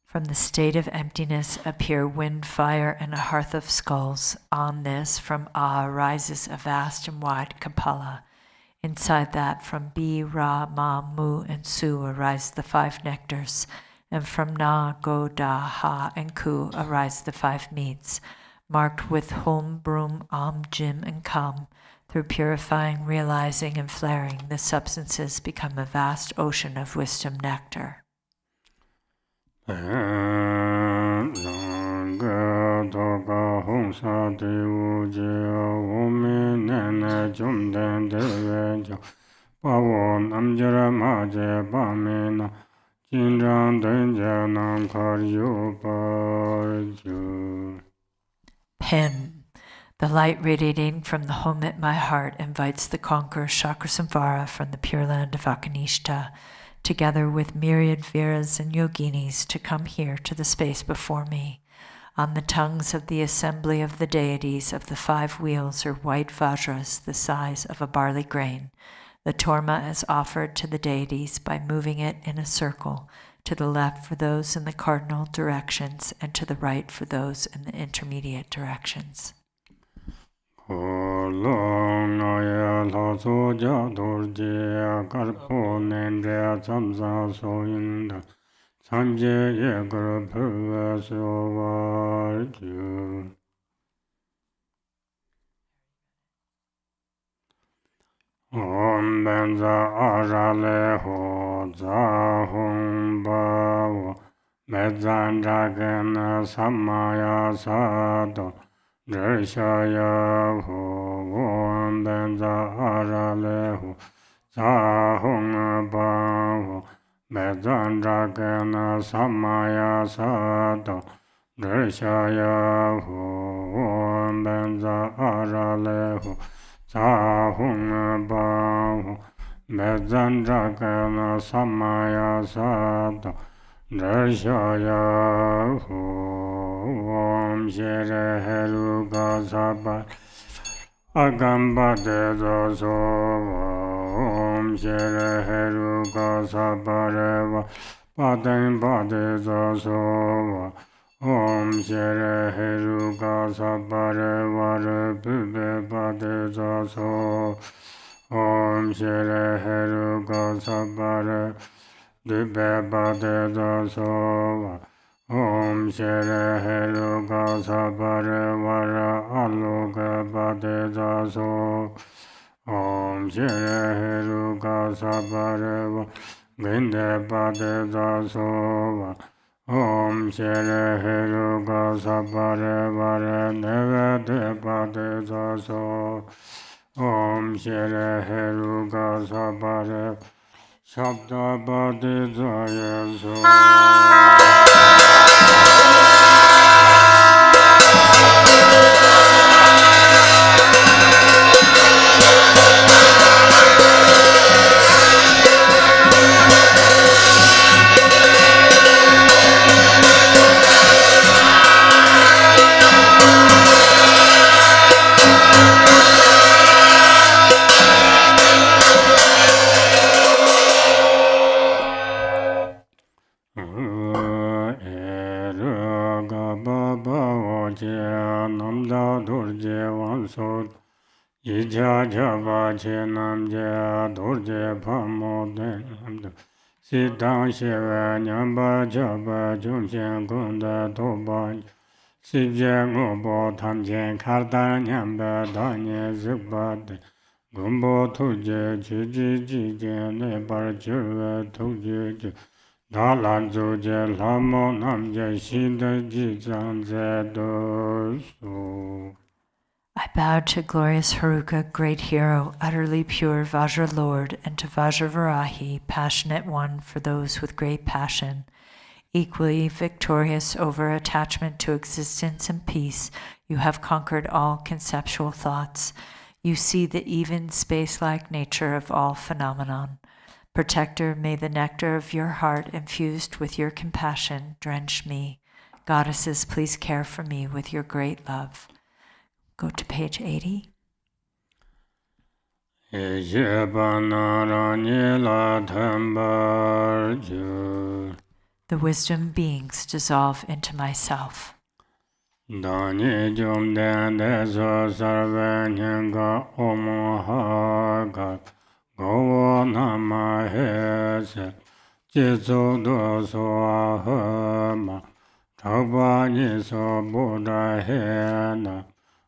From the state of emptiness appear wind, fire, and a hearth of skulls. On this, from Ah, rises a vast and wide Kapala. Inside that, from Bi, Ra, Ma, Mu, and Su arise the five nectars, and from Na, Go, Da, Ha, and Ku arise the five meats, marked with Hum, Brum, Am, Jim, and Kam. Through purifying, realizing, and flaring, the substances become a vast ocean of wisdom nectar. Pim. The light radiating from the home at my heart invites the conqueror Cakrasamvara from the Pure Land of Akanishta, together with myriad Viras and Yoginis, to come here to the space before me. On the tongues of the assembly of the deities of the five wheels are white vajras the size of a barley grain. The torma is offered to the deities by moving it in a circle, to the left for those in the cardinal directions and to the right for those in the intermediate directions. Om benza arale ho za hum ba mezan dragan samaya sado drshaya ho om benza arale ho za hum ba mezan dragan samaya sado drshaya ho om benza arale ho Sahung Bahu Medzandrakana Samaya Sada Drshaya Om Shere Heruka Sabha Agamba Dezo Om Shere Heruka Sabhareva Padang Padeza Sova Om Shere Heruka Sabare Vare Pube Padeza So Om Shere Heruka Sabare Dube Padeza Sova Om Shere Heruka Sabare Vare Aluka Padeza So Om Shere Heruka Sabare Vare Ginde Padeza Sova Om Shere Heruka Sabare Vare Nevede Padeza So Om Shere Heruka Sabare Shabda Padeza Yeso Ija java che nam je dorje phamo den Siddhang sheva nyamba java jungshen kunda toba Sibje ngobo tamchen karda nyamba danye zikpa de Gumbo tuje chiji jije nebar jirve tuje je Dalan zuje lamo namje shida jizang ze dosu I bowed to glorious Haruka, great hero, utterly pure Vajra Lord, and to Vajravarahi, passionate one for those with great passion. Equally victorious over attachment to existence and peace, you have conquered all conceptual thoughts. You see the even space-like nature of all phenomenon. Protector, may the nectar of your heart infused with your compassion drench me. Goddesses, please care for me with your great love. Go to page 80. The wisdom beings dissolve into myself.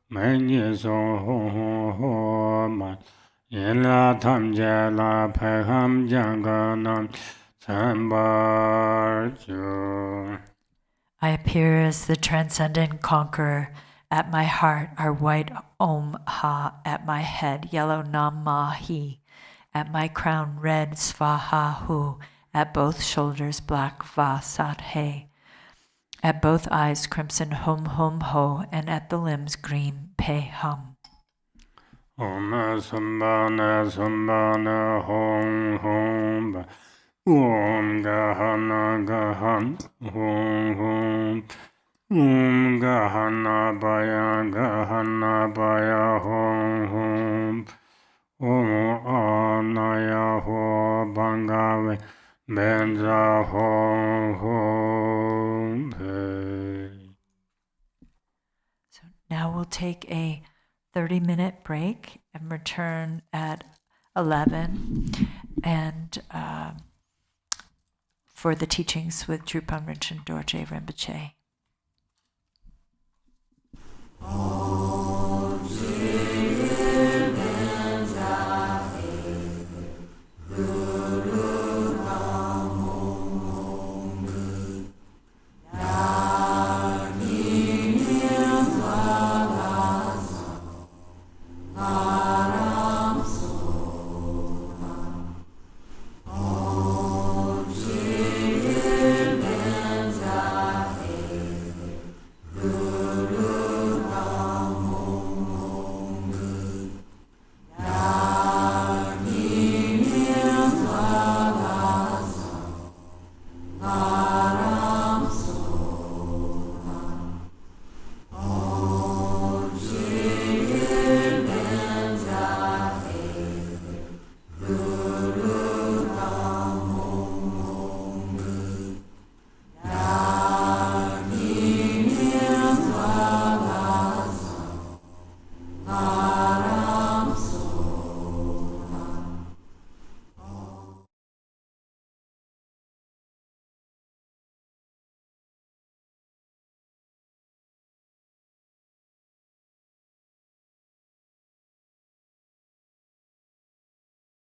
Many so ho ma yin la tam je la pai ham jang ga nam sambar ju. I appear as the transcendent conqueror. At my heart are white Om Ha, at my head yellow Nam Ma Hi, at my crown red Svaha Hu, at both shoulders black Va Sat He. At both eyes crimson Hum Hum Ho, and at the limbs green Pe Hum. Om Sambana Sambana Hom Hom Ba Om Gahana Gahan Hom Hom Om Gahana Baya Hom Hom Om Anaya Ho Bangave Benza Hom Hom So now we'll take a 30-minute break and return at 11 and for the teachings with Drupon Rinchen Dorje Rinpoche. Ah.